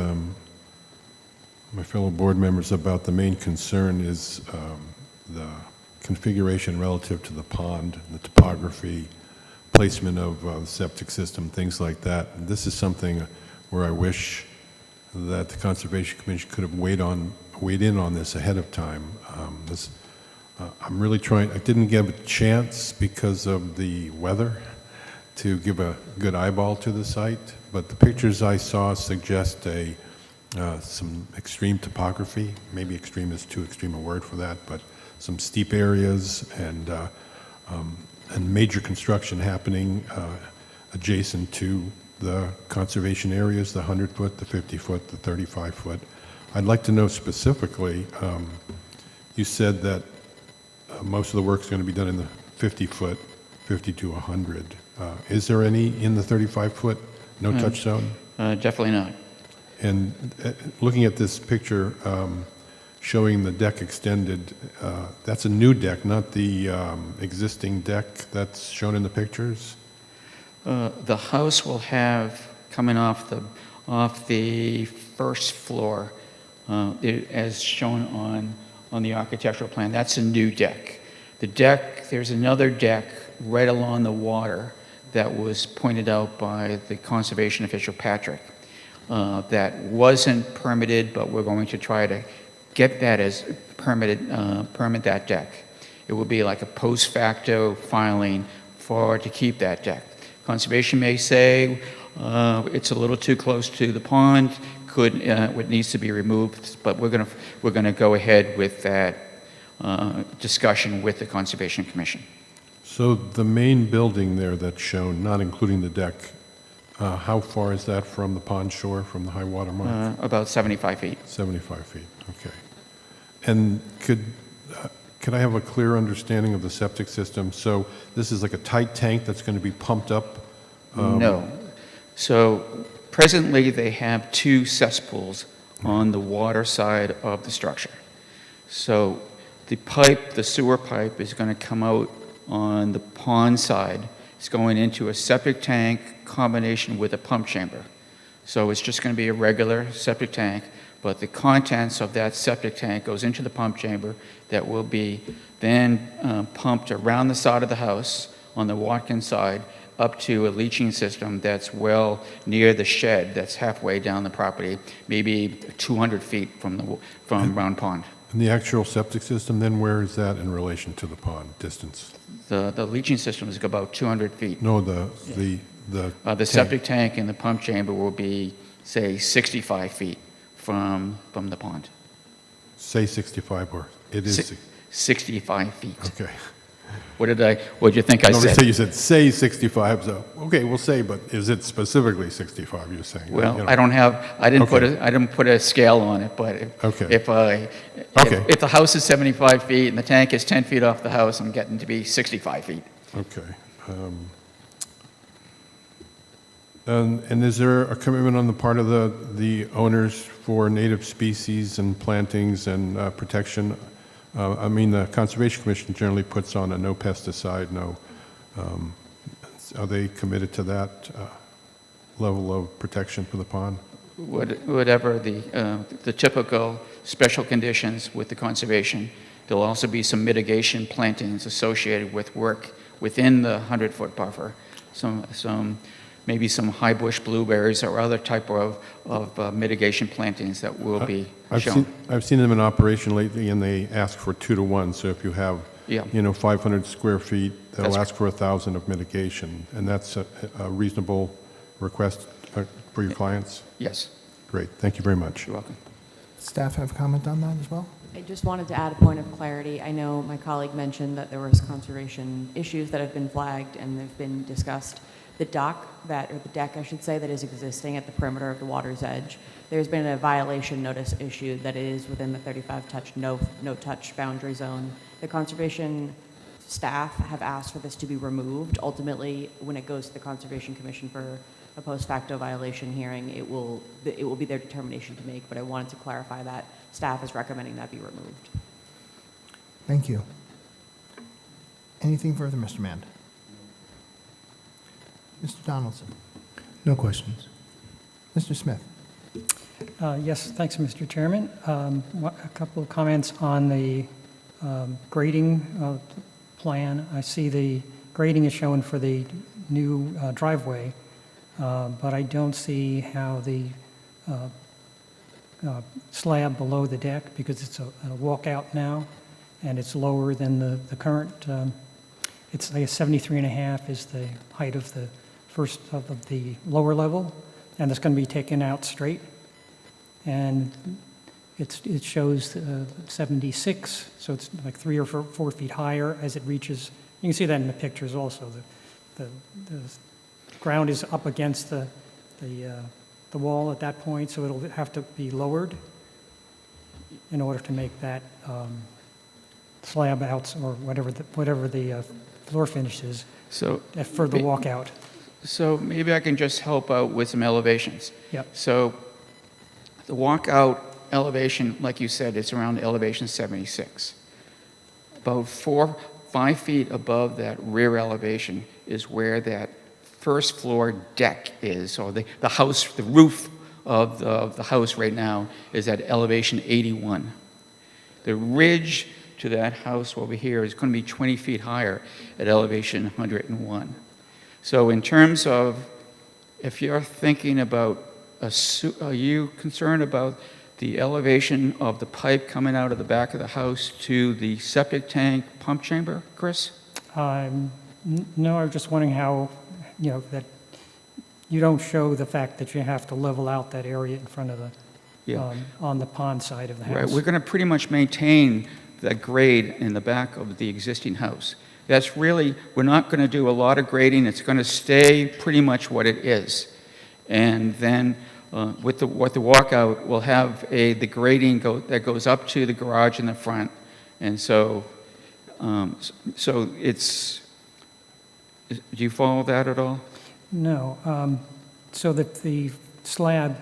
my fellow board members about the main concern is the configuration relative to the pond, the topography, placement of the septic system, things like that. And this is something where I wish that the Conservation Commission could have weighed in on this ahead of time. I'm really trying, I didn't give a chance because of the weather to give a good eyeball to the site, but the pictures I saw suggest some extreme topography. Maybe extreme is too extreme a word for that, but some steep areas and major construction happening adjacent to the conservation areas, the 100-foot, the 50-foot, the 35-foot. I'd like to know specifically, you said that most of the work is going to be done in the 50-foot, 50 to 100. Is there any in the 35-foot no-touch zone? Definitely not. And looking at this picture showing the deck extended, that's a new deck, not the existing deck that's shown in the pictures? The house will have, coming off the first floor, as shown on the architectural plan, that's a new deck. The deck, there's another deck right along the water that was pointed out by the conservation official, Patrick, that wasn't permitted, but we're going to try to get that as permit that deck. It will be like a post facto filing to keep that deck. Conservation may say it's a little too close to the pond, what needs to be removed, but we're going to go ahead with that discussion with the Conservation Commission. So the main building there that's shown, not including the deck, how far is that from the pond shore, from the high water mark? About 75 feet. 75 feet, okay. And could I have a clear understanding of the septic system? So this is like a tight tank that's going to be pumped up? No. So presently they have 2 cesspools on the water side of the structure. So The pipe, the sewer pipe, is going to come out on the pond side. It's going into a septic tank combination with a pump chamber. So it's just going to be a regular septic tank, but the contents of that septic tank goes into the pump chamber that will be then pumped around the side of the house on the walk-in side up to a leaching system that's well near the shed that's halfway down the property, maybe 200 feet from Round Pond. And the actual septic system, then where is that in relation to the pond distance? The leaching system is about 200 feet. No, the tank. Septic tank and the pump chamber will be, say, 65 feet from the pond. Say 65, or it is. 65 feet. Okay. What did you think I said? You said say 65, so, okay, we'll say, but is it specifically 65, you're saying? Well, You know. I didn't put a scale on it, but if the house is 75 feet and the tank is 10 feet off the house, I'm getting to be 65 feet. Okay. And is there a commitment on the part of the owners for native species and plantings and protection? I mean, the Conservation Commission generally puts on a no pesticide, are they committed to that level of protection for the pond? Whatever the typical special conditions with the conservation, there'll also be some mitigation plantings associated with work within the 100-foot buffer. Maybe some high bush blueberries or other type of mitigation plantings that will be shown. I've seen them in operation lately, and they ask for 2 to 1. So if you have, 500 square feet, they'll ask for 1,000 of mitigation, and that's a reasonable request for your clients? Yes. Great. Thank you very much. You're welcome. Staff have comment on that as well? I just wanted to add a point of clarity. I know my colleague mentioned that there was conservation issues that have been flagged and they've been discussed. The deck, I should say, that is existing at the perimeter of the water's edge, there's been a violation notice issued that it is within the 35 touch, no touch boundary zone. The conservation staff have asked for this to be removed. Ultimately, when it goes to the Conservation Commission for a post facto violation hearing, it will be their determination to make, but I wanted to clarify that staff is recommending that be removed. Thank you. Anything further, Mr. Mand? Mr. Donaldson? No questions. Mr. Smith? Yes, thanks, Mr. Chairman. A couple of comments on the grading plan. I see the grading is shown for the new driveway, but I don't see how the slab below the deck, because it's a walkout now, and it's lower than the current. It's like 73.5 is the height of the first of the lower level, and it's going to be taken out straight. And it shows 76, so it's like 3 or 4 feet higher as it reaches. You can see that in the pictures also. The ground is up against the wall at that point, so it'll have to be lowered in order to make that slab out, or whatever the floor finish is, So for the walkout. So maybe I can just help out with some elevations. Yep. So the walkout elevation, like you said, it's around elevation 76. About 5 feet above that rear elevation is where that first floor deck is, or the house, the roof of the house right now is at elevation 81. The ridge to that house over here is going to be 20 feet higher at elevation 101. So in terms of, if you're thinking about, are you concerned about the elevation of the pipe coming out of the back of the house to the septic tank pump chamber, Chris? No, I was just wondering how, that you don't show the fact that you have to level out that area in front of the, on the pond side of the house. Right, we're going to pretty much maintain that grade in the back of the existing house. That's really, we're not going to do a lot of grading. It's going to stay pretty much what it is. And then with the walkout, we'll have the grading that goes up to the garage in the front. And so, so it's, do you follow that at all? No. So that the slab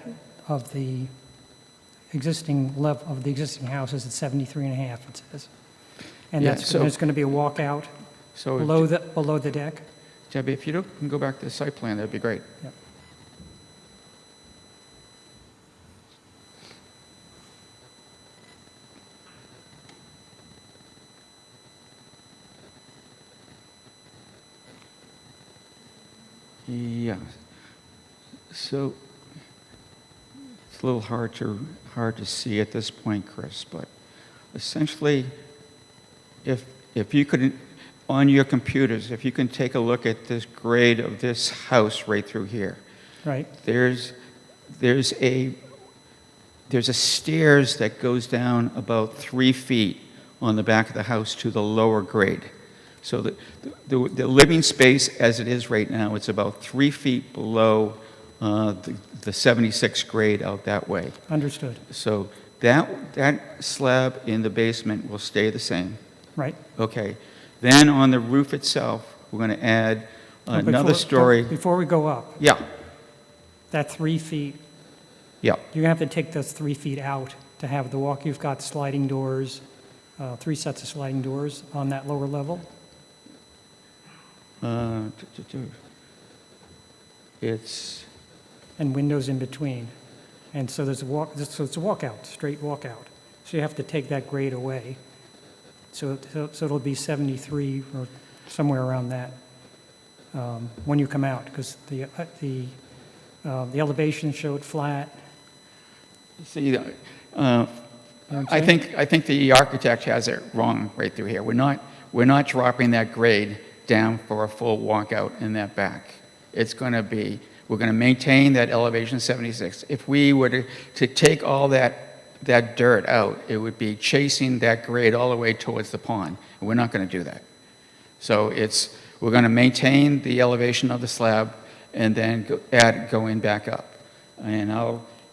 of the existing house is at 73.5, it says. And Yeah, there's going to be a walkout So, below the deck? Debbie, if you can go back to the site plan, that'd be great. Yep. Yeah. So it's a little hard to see at this point, Chris, but essentially, if you could, on your computers, if you can take a look at this grade of this house right through here, Right? there's a stairs that goes down about 3 feet on the back of the house to the lower grade. So the living space as it is right now, it's about 3 feet below the 76th grade out that way. Understood. So that slab in the basement will stay the same. Right? Okay. Then on the roof itself, we're going to add another story. Before we go up, Yeah, that 3 feet, yeah. you're going to have to take those 3 feet out to have the walk. You've got sliding doors, 3 sets of sliding doors on that lower level. It's, And windows in between. And so there's so it's a walkout, straight walkout. So you have to take that grade away. So it'll be 73 or somewhere around that when you come out, because the elevation showed flat. see, I think the architect has it wrong right through here. We're not dropping that grade down for a full walkout in that back. It's going to be, we're going to maintain that elevation 76. If we were to take all that dirt out, it would be chasing that grade all the way towards the pond. And we're not going to do that. So we're going to maintain the elevation of the slab and then going back up. And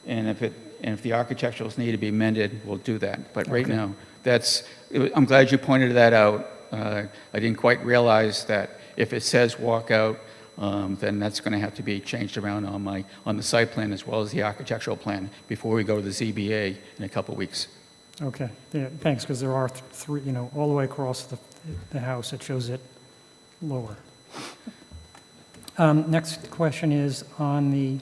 if the architecturals need to be amended, we'll do that. But right now, I'm glad you pointed that out. I didn't quite realize that if it says walkout, then that's going to have to be changed around on the site plan as well as the architectural plan before we go to the ZBA in a couple weeks. Okay, yeah, thanks, because there are three, all the way across the house, it shows it lower. Next question is on the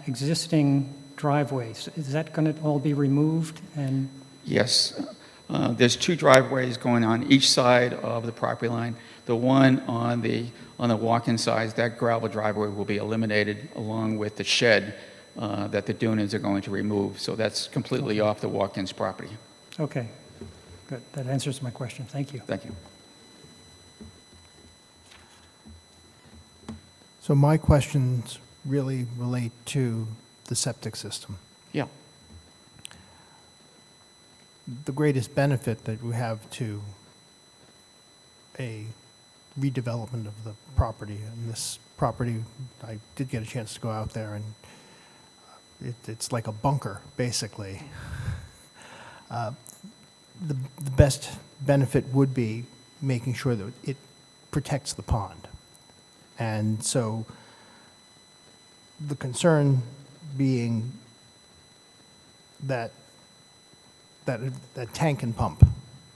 existing driveways. Is that going to all be removed? And Yes. There's 2 driveways going on each side of the property line. The one on the walk-in side, that gravel driveway will be eliminated along with the shed that the Dunans are going to remove. So that's completely off the walk-in's property. Okay, good. That answers my question. Thank you. Thank you. So my questions really relate to the septic system. Yeah. The greatest benefit that we have to a redevelopment of the property, and this property, I did get a chance to go out there, and it's like a bunker, basically. The best benefit would be making sure that it protects the pond. And so the concern being that tank and pump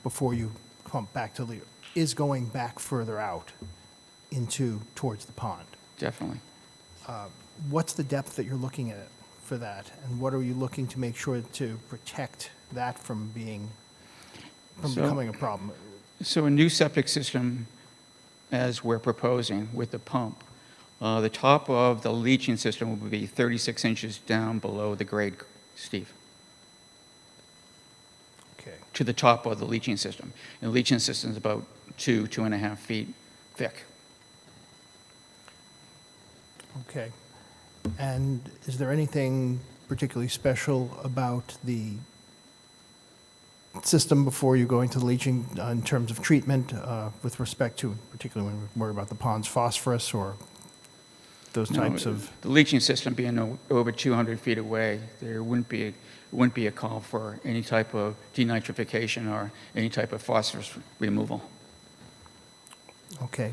before you pump back to the, is going back further out towards the pond. Definitely. What's the depth that you're looking at for that? And what are you looking to make sure to protect that from becoming a problem? So a new septic system, as we're proposing with the pump, the top of the leaching system will be 36 inches down below the grade, Steve, Okay. to the top of the leaching system. And the leaching system is about 2.5 feet thick. Okay. And is there anything particularly special about the system before you go into the leaching in terms of treatment with respect to, particularly when we worry about the pond's phosphorus or those types of? The leaching system being over 200 feet away, there wouldn't be a call for any type of denitrification or any type of phosphorus removal. Okay.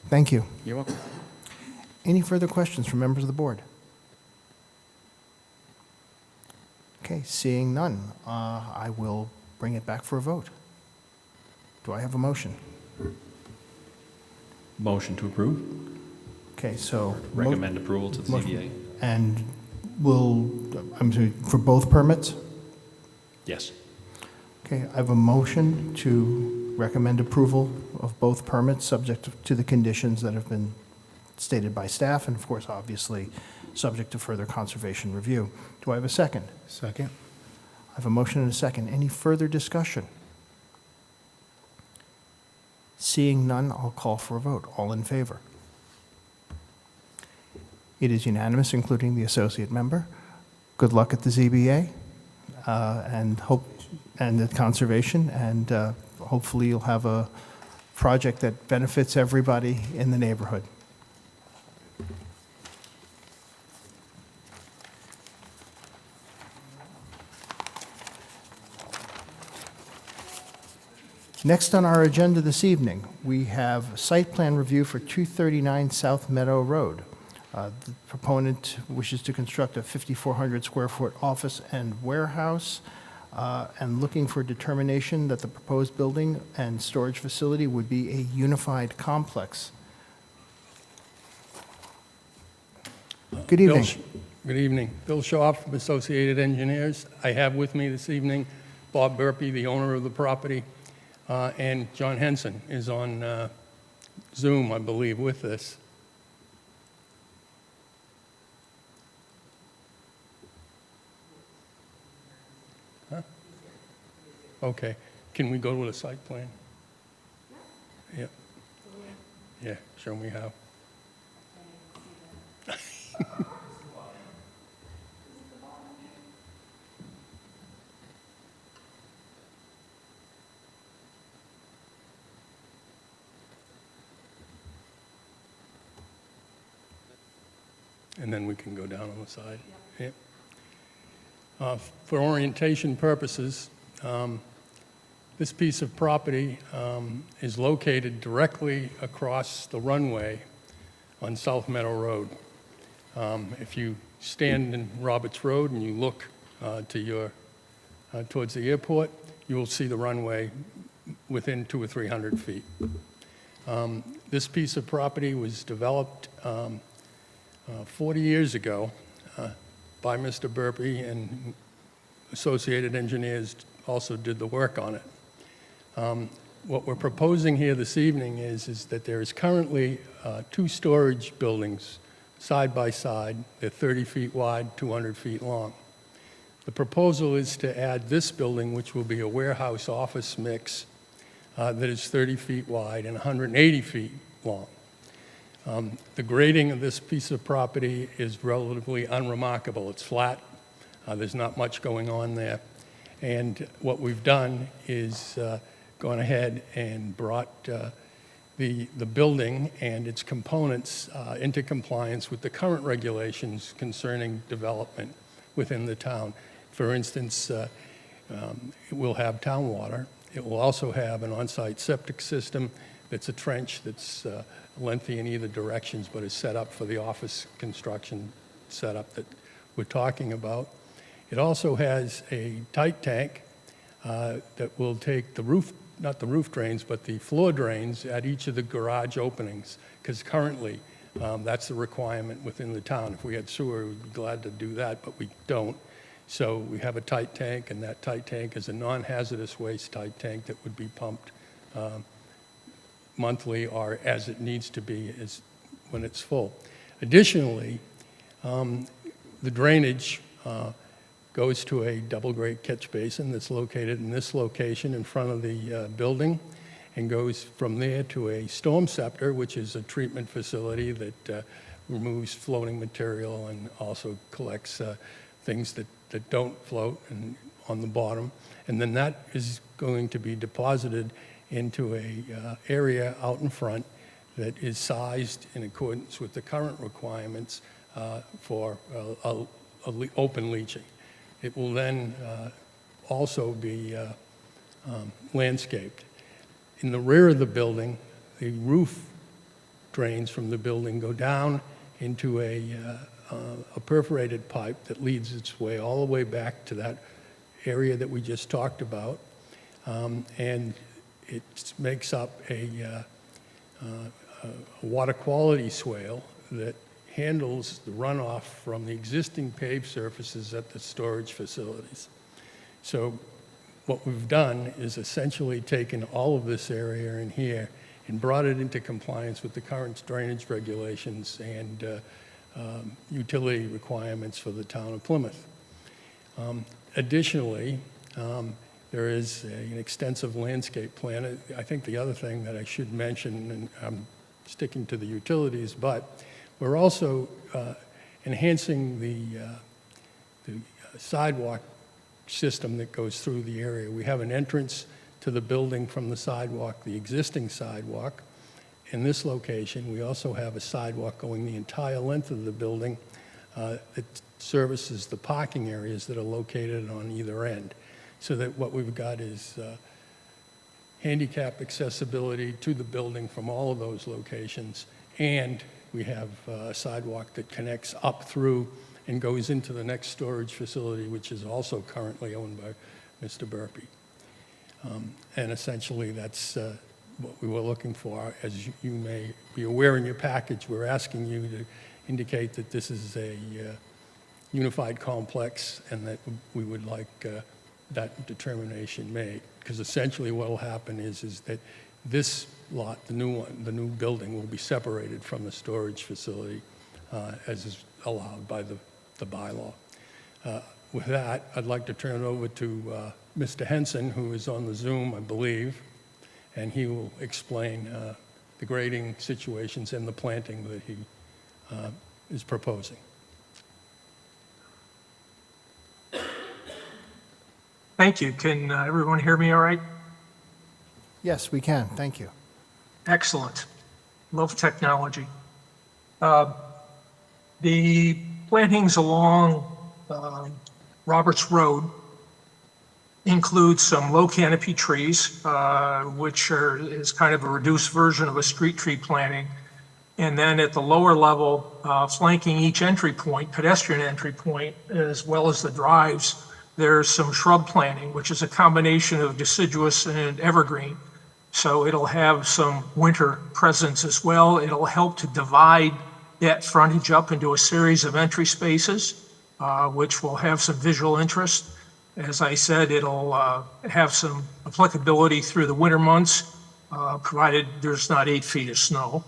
Thank you. You're welcome. Any further questions from members of the board? Okay, seeing none, I will bring it back for a vote. Do I have a motion? Motion to approve? Okay, so. Recommend approval to the ZBA? And I'm sorry, for both permits? Yes. Okay, I have a motion to recommend approval of both permits, subject to the conditions that have been stated by staff, and of course, obviously, subject to further conservation review. Do I have a second? Second. I have a motion and a second. Any further discussion? Seeing none, I'll call for a vote. All in favor? It is unanimous, including the associate member. Good luck at the ZBA, and at conservation, and hopefully you'll have a project that benefits everybody in the neighborhood. Next on our agenda this evening, we have site plan review for 239 South Meadow Road. The proponent wishes to construct a 5,400 square foot office and warehouse, and looking for determination that the proposed building and storage facility would be a unified complex. Good evening. Good evening. Bill Shaw from Associated Engineers. I have with me this evening Bob Burpee, the owner of the property, and John Henson is on Zoom, I believe, with us. Huh? Okay. Can we go to the site plan? Yeah. Yeah, show me how. And then we can go down on the side. Yep. For orientation purposes, this piece of property is located directly across the runway on South Meadow Road. If you stand in Roberts Road and you look towards the airport, you will see the runway within 200 or 300 feet. This piece of property was developed 40 years ago by Mr. Burpee, and Associated Engineers also did the work on it. What we're proposing here this evening is that there is currently 2 storage buildings side by side. They're 30 feet wide, 200 feet long. The proposal is to add this building, which will be a warehouse office mix that is 30 feet wide and 180 feet long. The grading of this piece of property is relatively unremarkable. It's flat. There's not much going on there. And what we've done is gone ahead and brought the building and its components into compliance with the current regulations concerning development within the town. For instance, it will have town water. It will also have an on-site septic system that's a trench that's lengthy in either directions, but is set up for the office construction setup that we're talking about. It also has a tight tank that will take the roof, not the roof drains, but the floor drains at each of the garage openings, because currently that's the requirement within the town. If we had sewer, we'd be glad to do that, but we don't. So we have a tight tank, and that tight tank is a non-hazardous waste tight tank that would be pumped monthly or as it needs to be when it's full. Additionally, the drainage goes to a double-grade catch basin that's located in this location in front of the building, and goes from there to a storm scepter, which is a treatment facility that removes floating material and also collects things that don't float and on the bottom. And then that is going to be deposited into a area out in front that is sized in accordance with the current requirements for open leaching. It will then also be landscaped. In the rear of the building, the roof drains from the building go down into a perforated pipe that leads its way all the way back to that area that we just talked about. And it makes up a water quality swale that handles the runoff from the existing paved surfaces at the storage facilities. So what we've done is essentially taken all of this area in here and brought it into compliance with the current drainage regulations and utility requirements for the town of Plymouth. Additionally, there is an extensive landscape plan. I think the other thing that I should mention, and I'm sticking to the utilities, but we're also enhancing the sidewalk system that goes through the area. We have an entrance to the building from the sidewalk, the existing sidewalk. In this location, we also have a sidewalk going the entire length of the building that services the parking areas that are located on either end. So that what we've got is handicap accessibility to the building from all of those locations, and we have a sidewalk that connects up through and goes into the next storage facility, which is also currently owned by Mr. Burpee. And essentially, that's what we were looking for. As you may be aware in your package, we're asking you to indicate that this is a unified complex and that we would like that determination made. Because essentially what will happen is that this lot, the new one, the new building, will be separated from the storage facility as is allowed by the bylaw. With that, I'd like to turn it over to Mr. Henson, who is on the Zoom, I believe, and he will explain the grading situations and the planting that he is proposing. Thank you. Can everyone hear me all right? Yes, we can. Thank you. Excellent. Love technology. The plantings along Roberts Road include some low canopy trees, which is kind of a reduced version of a street tree planting. And then at the lower level, flanking each entry point, pedestrian entry point, as well as the drives, there's some shrub planting, which is a combination of deciduous and evergreen. So it'll have some winter presence as well. It'll help to divide that frontage up into a series of entry spaces, which will have some visual interest. As I said, it'll have some applicability through the winter months, provided there's not 8 feet of snow.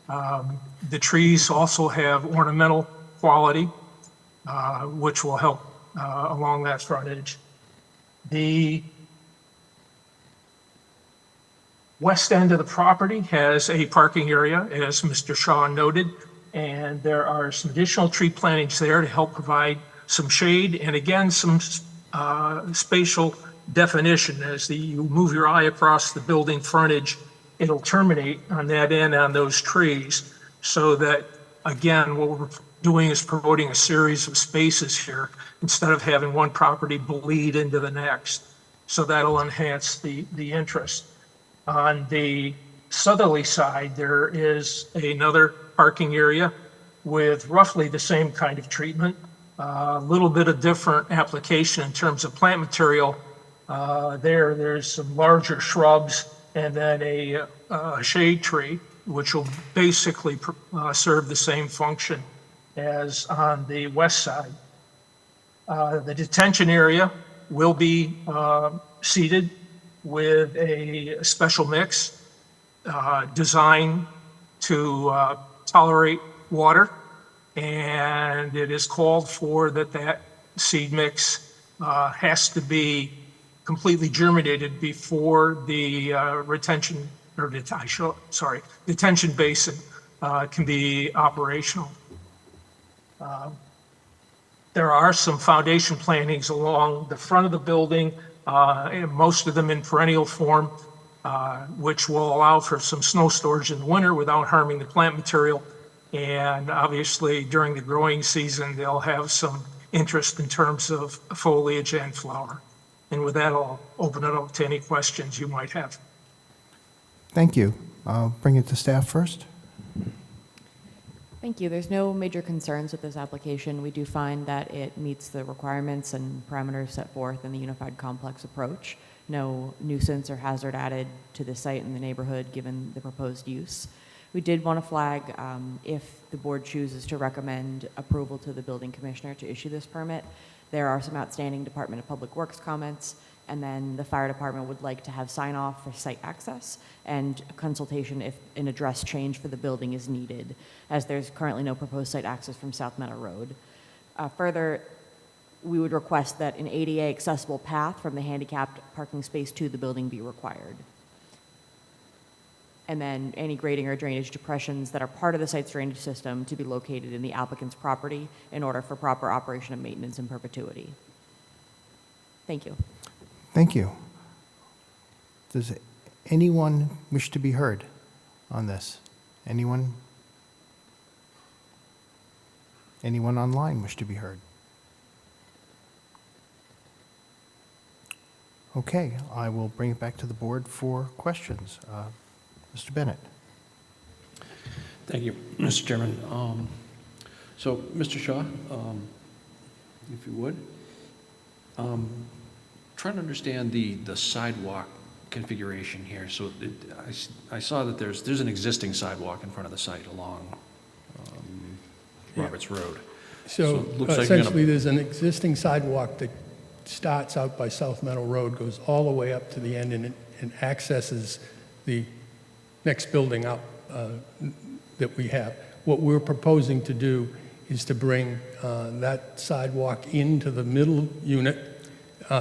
The trees also have ornamental quality, which will help along that frontage. The west end of the property has a parking area, as Mr. Shaw noted, and there are some additional tree plantings there to help provide some shade and again some spatial definition. As you move your eye across the building frontage, it'll terminate on that end on those trees, so that again what we're doing is promoting a series of spaces here instead of having one property bleed into the next. So that'll enhance the interest. On the southerly side, there is another parking area with roughly the same kind of treatment, a little bit of different application in terms of plant material. There's some larger shrubs and then a shade tree, which will basically serve the same function as on the west side. The detention area will be seeded with a special mix designed to tolerate water, and it is called for that seed mix has to be completely germinated before the detention basin can be operational. There are some foundation plantings along the front of the building, most of them in perennial form, which will allow for some snow storage in the winter without harming the plant material. And obviously during the growing season, they'll have some interest in terms of foliage and flower. And with that, I'll open it up to any questions you might have. Thank you. I'll bring it to staff first. Thank you. There's no major concerns with this application. We do find that it meets the requirements and parameters set forth in the unified complex approach. no nuisance or hazard added to the site in the neighborhood given the proposed use. We did want to flag if the board chooses to recommend approval to the building commissioner to issue this permit, there are some outstanding Department of Public Works comments, and then the fire department would like to have sign off for site access and consultation if an address change for the building is needed, as there's currently no proposed site access from South Meadow Road. Further, we would request that an ADA accessible path from the handicapped parking space to the building be required. And then any grading or drainage depressions that are part of the site's drainage system to be located in the applicant's property in order for proper operation and maintenance in perpetuity. Thank you. Thank you. Does anyone wish to be heard on this? Anyone? Anyone online wish to be heard? Okay, I will bring it back to the board for questions. Mr. Bennett. Thank you, Mr. Chairman. So, Mr. Shaw, if you would, trying to understand the sidewalk configuration here. So I saw that there's an existing sidewalk in front of the site along Roberts Road. So it looks like you're essentially, there's an existing sidewalk that starts out by South Meadow Road, goes all the way up to the end, and accesses the next building up that we have. What we're proposing to do is to bring that sidewalk into the middle unit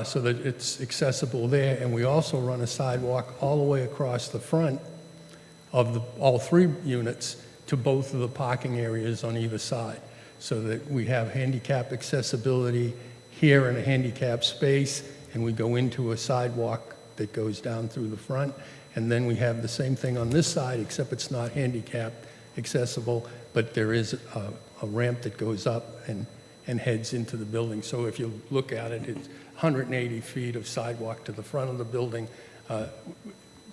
so that it's accessible there, and we also run a sidewalk all the way across the front of all three units to both of the parking areas on either side, so that we have handicap accessibility here in a handicap space, and we go into a sidewalk that goes down through the front. And then we have the same thing on this side, except it's not handicap accessible, but there is a ramp that goes up and heads into the building. So if you look at it, it's 180 feet of sidewalk to the front of the building,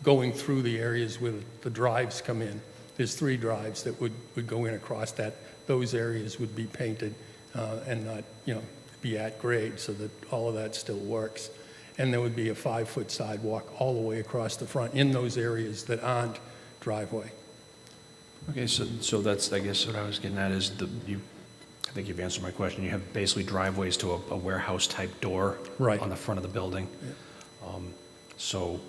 going through the areas where the drives come in. There's 3 drives that would go in across that. Those areas would be painted and not, be at grade, so that all of that still works. And there would be a 5-foot sidewalk all the way across the front in those areas that aren't driveway. Okay, so that's, I guess, what I was getting at is I think you've answered my question. You have basically driveways to a warehouse-type door on the front of the building. Yeah. So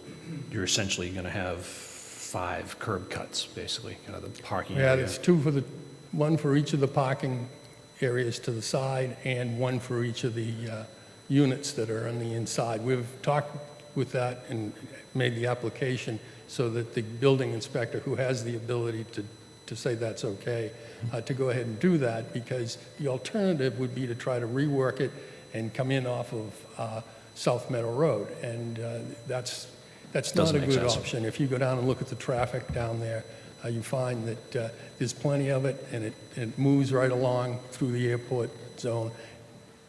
you're essentially going to have 5 curb cuts, basically, kind of the parking area. Yeah, there's 1 for each of the parking areas to the side, and 1 for each of the units that are on the inside. We've talked with that and made the application so that the building inspector, who has the ability to say that's okay, to go ahead and do that, because the alternative would be to try to rework it and come in off of South Meadow Road, and that's not a good option. If you go down and look at the traffic down there, you find that there's plenty of it, and it moves right along through the airport zone.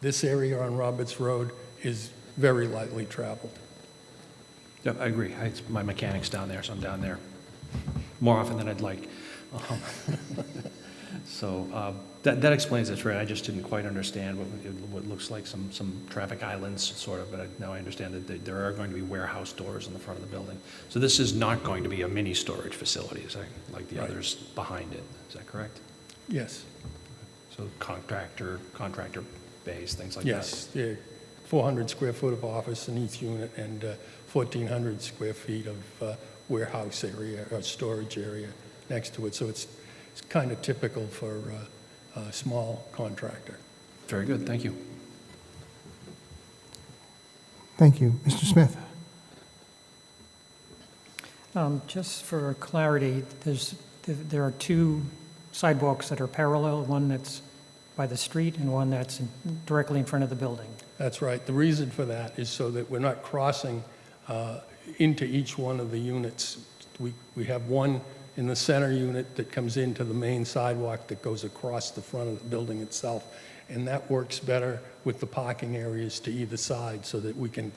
This area on Roberts Road is very lightly traveled. Yeah, I agree. My mechanic's down there, so I'm down there more often than I'd like. So that explains it, right? I just didn't quite understand what looks like some traffic islands, sort of, but now I understand that there are going to be warehouse doors in the front of the building. So this is not going to be a mini storage facility, is that like the others behind it? Is that correct? Yes. So contractor bays, things like yes, that? Yes, 400 square foot of office in each unit, and 1,400 square feet of warehouse area or storage area next to it. So it's kind of typical for a small contractor. Very good, thank you. Thank you. Mr. Smith. Just for clarity, there are 2 sidewalks that are parallel, one that's by the street and one that's directly in front of the building. That's right. The reason for that is so that we're not crossing into each one of the units. We have one in the center unit that comes into the main sidewalk that goes across the front of the building itself, and that works better with the parking areas to either side, so that we can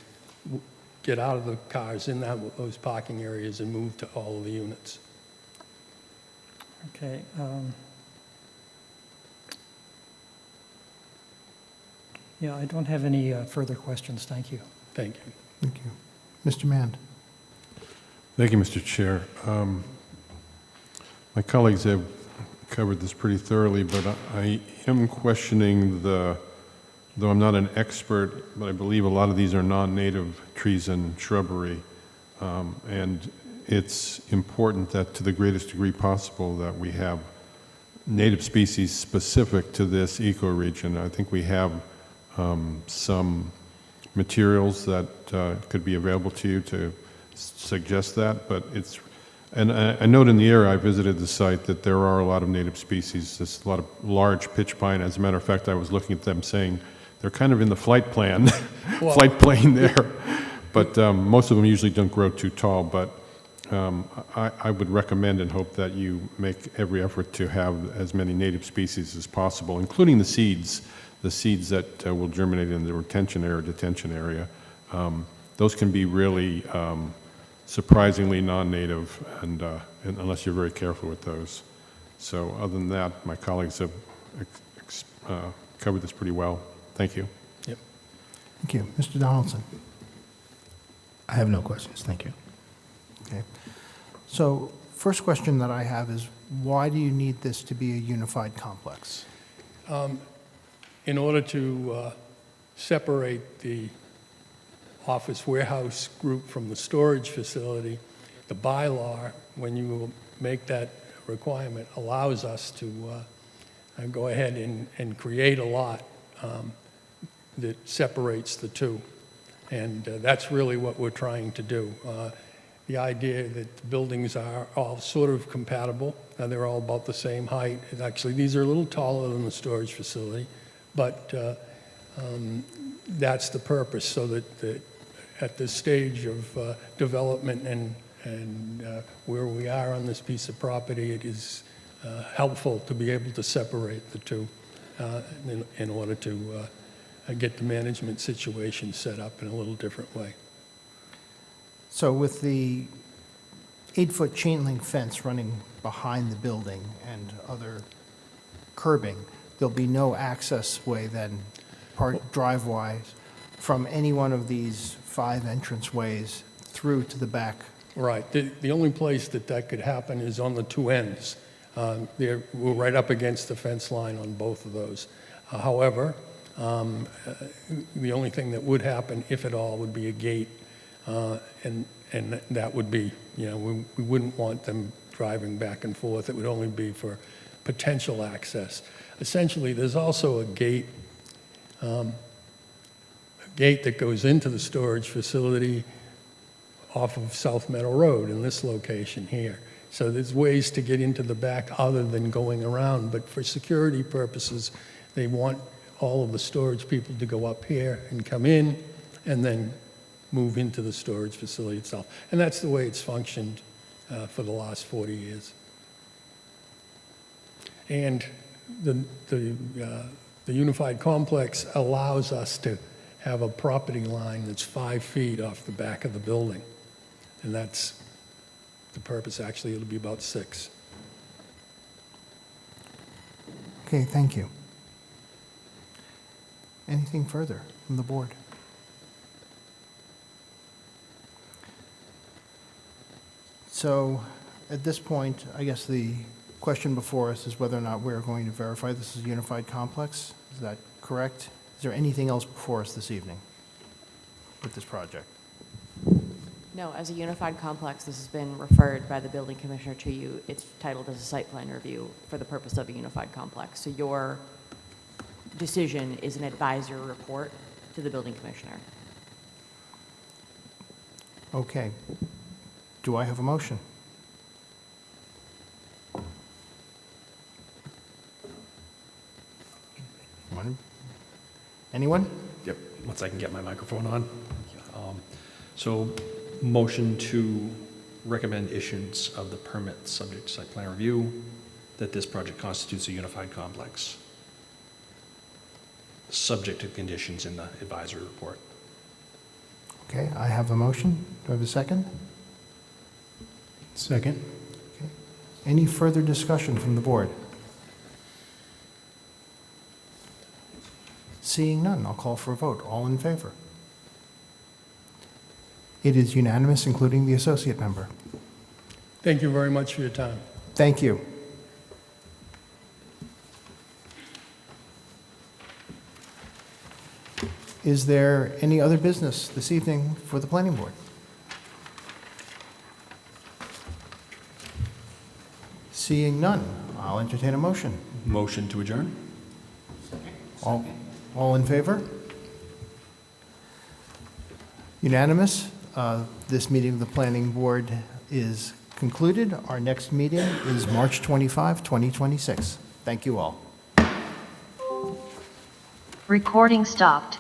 get out of the cars in those parking areas and move to all of the units. Okay. Yeah, I don't have any further questions. Thank you. Thank you. Thank you. Mr. Mand. Thank you, Mr. Chair. My colleagues have covered this pretty thoroughly, but I am questioning though I'm not an expert, but I believe a lot of these are non-native trees and shrubbery. And it's important that to the greatest degree possible that we have native species specific to this ecoregion. I think we have some materials that could be available to you to suggest that, but it's, and I note in the area, I visited the site, that there are a lot of native species. There's a lot of large pitch pine. As a matter of fact, I was looking at them saying they're kind of in the flight plan, Well, flight plane there. But most of them usually don't grow too tall, but I would recommend and hope that you make every effort to have as many native species as possible, including the seeds that will germinate in the retention area, detention area. Those can be really surprisingly non-native, and unless you're very careful with those. So other than that, my colleagues have covered this pretty well. Thank you. Yep. Thank you. Mr. Donaldson. I have no questions, thank you. Okay. So first question that I have is, why do you need this to be a unified complex? In order to separate the office warehouse group from the storage facility, the bylaw, when you make that requirement, allows us to go ahead and create a lot that separates the two. And that's really what we're trying to do. The idea that the buildings are all sort of compatible, and they're all about the same height. And actually, these are a little taller than the storage facility, but that's the purpose, so that at this stage of development and where we are on this piece of property, it is helpful to be able to separate the two in order to get the management situation set up in a little different way. So with the 8-foot chain link fence running behind the building and other curbing, there'll be no access way then, drive-wise, from any one of these 5 entranceways through to the back. Right. The only place that could happen is on the two ends. We're right up against the fence line on both of those. However, the only thing that would happen, if at all, would be a gate, and that would be, we wouldn't want them driving back and forth. It would only be for potential access. Essentially, there's also a gate that goes into the storage facility off of South Meadow Road in this location here. So there's ways to get into the back other than going around, but for security purposes, they want all of the storage people to go up here and come in and then move into the storage facility itself. And that's the way it's functioned for the last 40 years. And the unified complex allows us to have a property line that's 5 feet off the back of the building. And that's the purpose. Actually, it'll be about 6. Okay, thank you. Anything further from the board? So at this point, I guess the question before us is whether or not we're going to verify this is a unified complex. Is that correct? Is there anything else before us this evening with this project? No, as a unified complex, this has been referred by the building commissioner to you. It's titled as a site plan review for the purpose of a unified complex. So your decision is an advisory report to the building commissioner. Okay. Do I have a motion? Anyone? Yep, once I can get my microphone on. So motion to recommend issuance of the permit subject to site plan review, that this project constitutes a unified complex, subject to conditions in the advisory report. Okay, I have a motion. Do I have a second? Second. Okay. Any further discussion from the board? Seeing none, I'll call for a vote. All in favor? It is unanimous, including the associate member. Thank you very much for your time. Thank you. Is there any other business this evening for the planning board? Seeing none, I'll entertain a motion. Motion to adjourn? All in favor? Unanimous. This meeting of the planning board is concluded. Our next meeting is March 25, 2026. Thank you all. Recording stopped.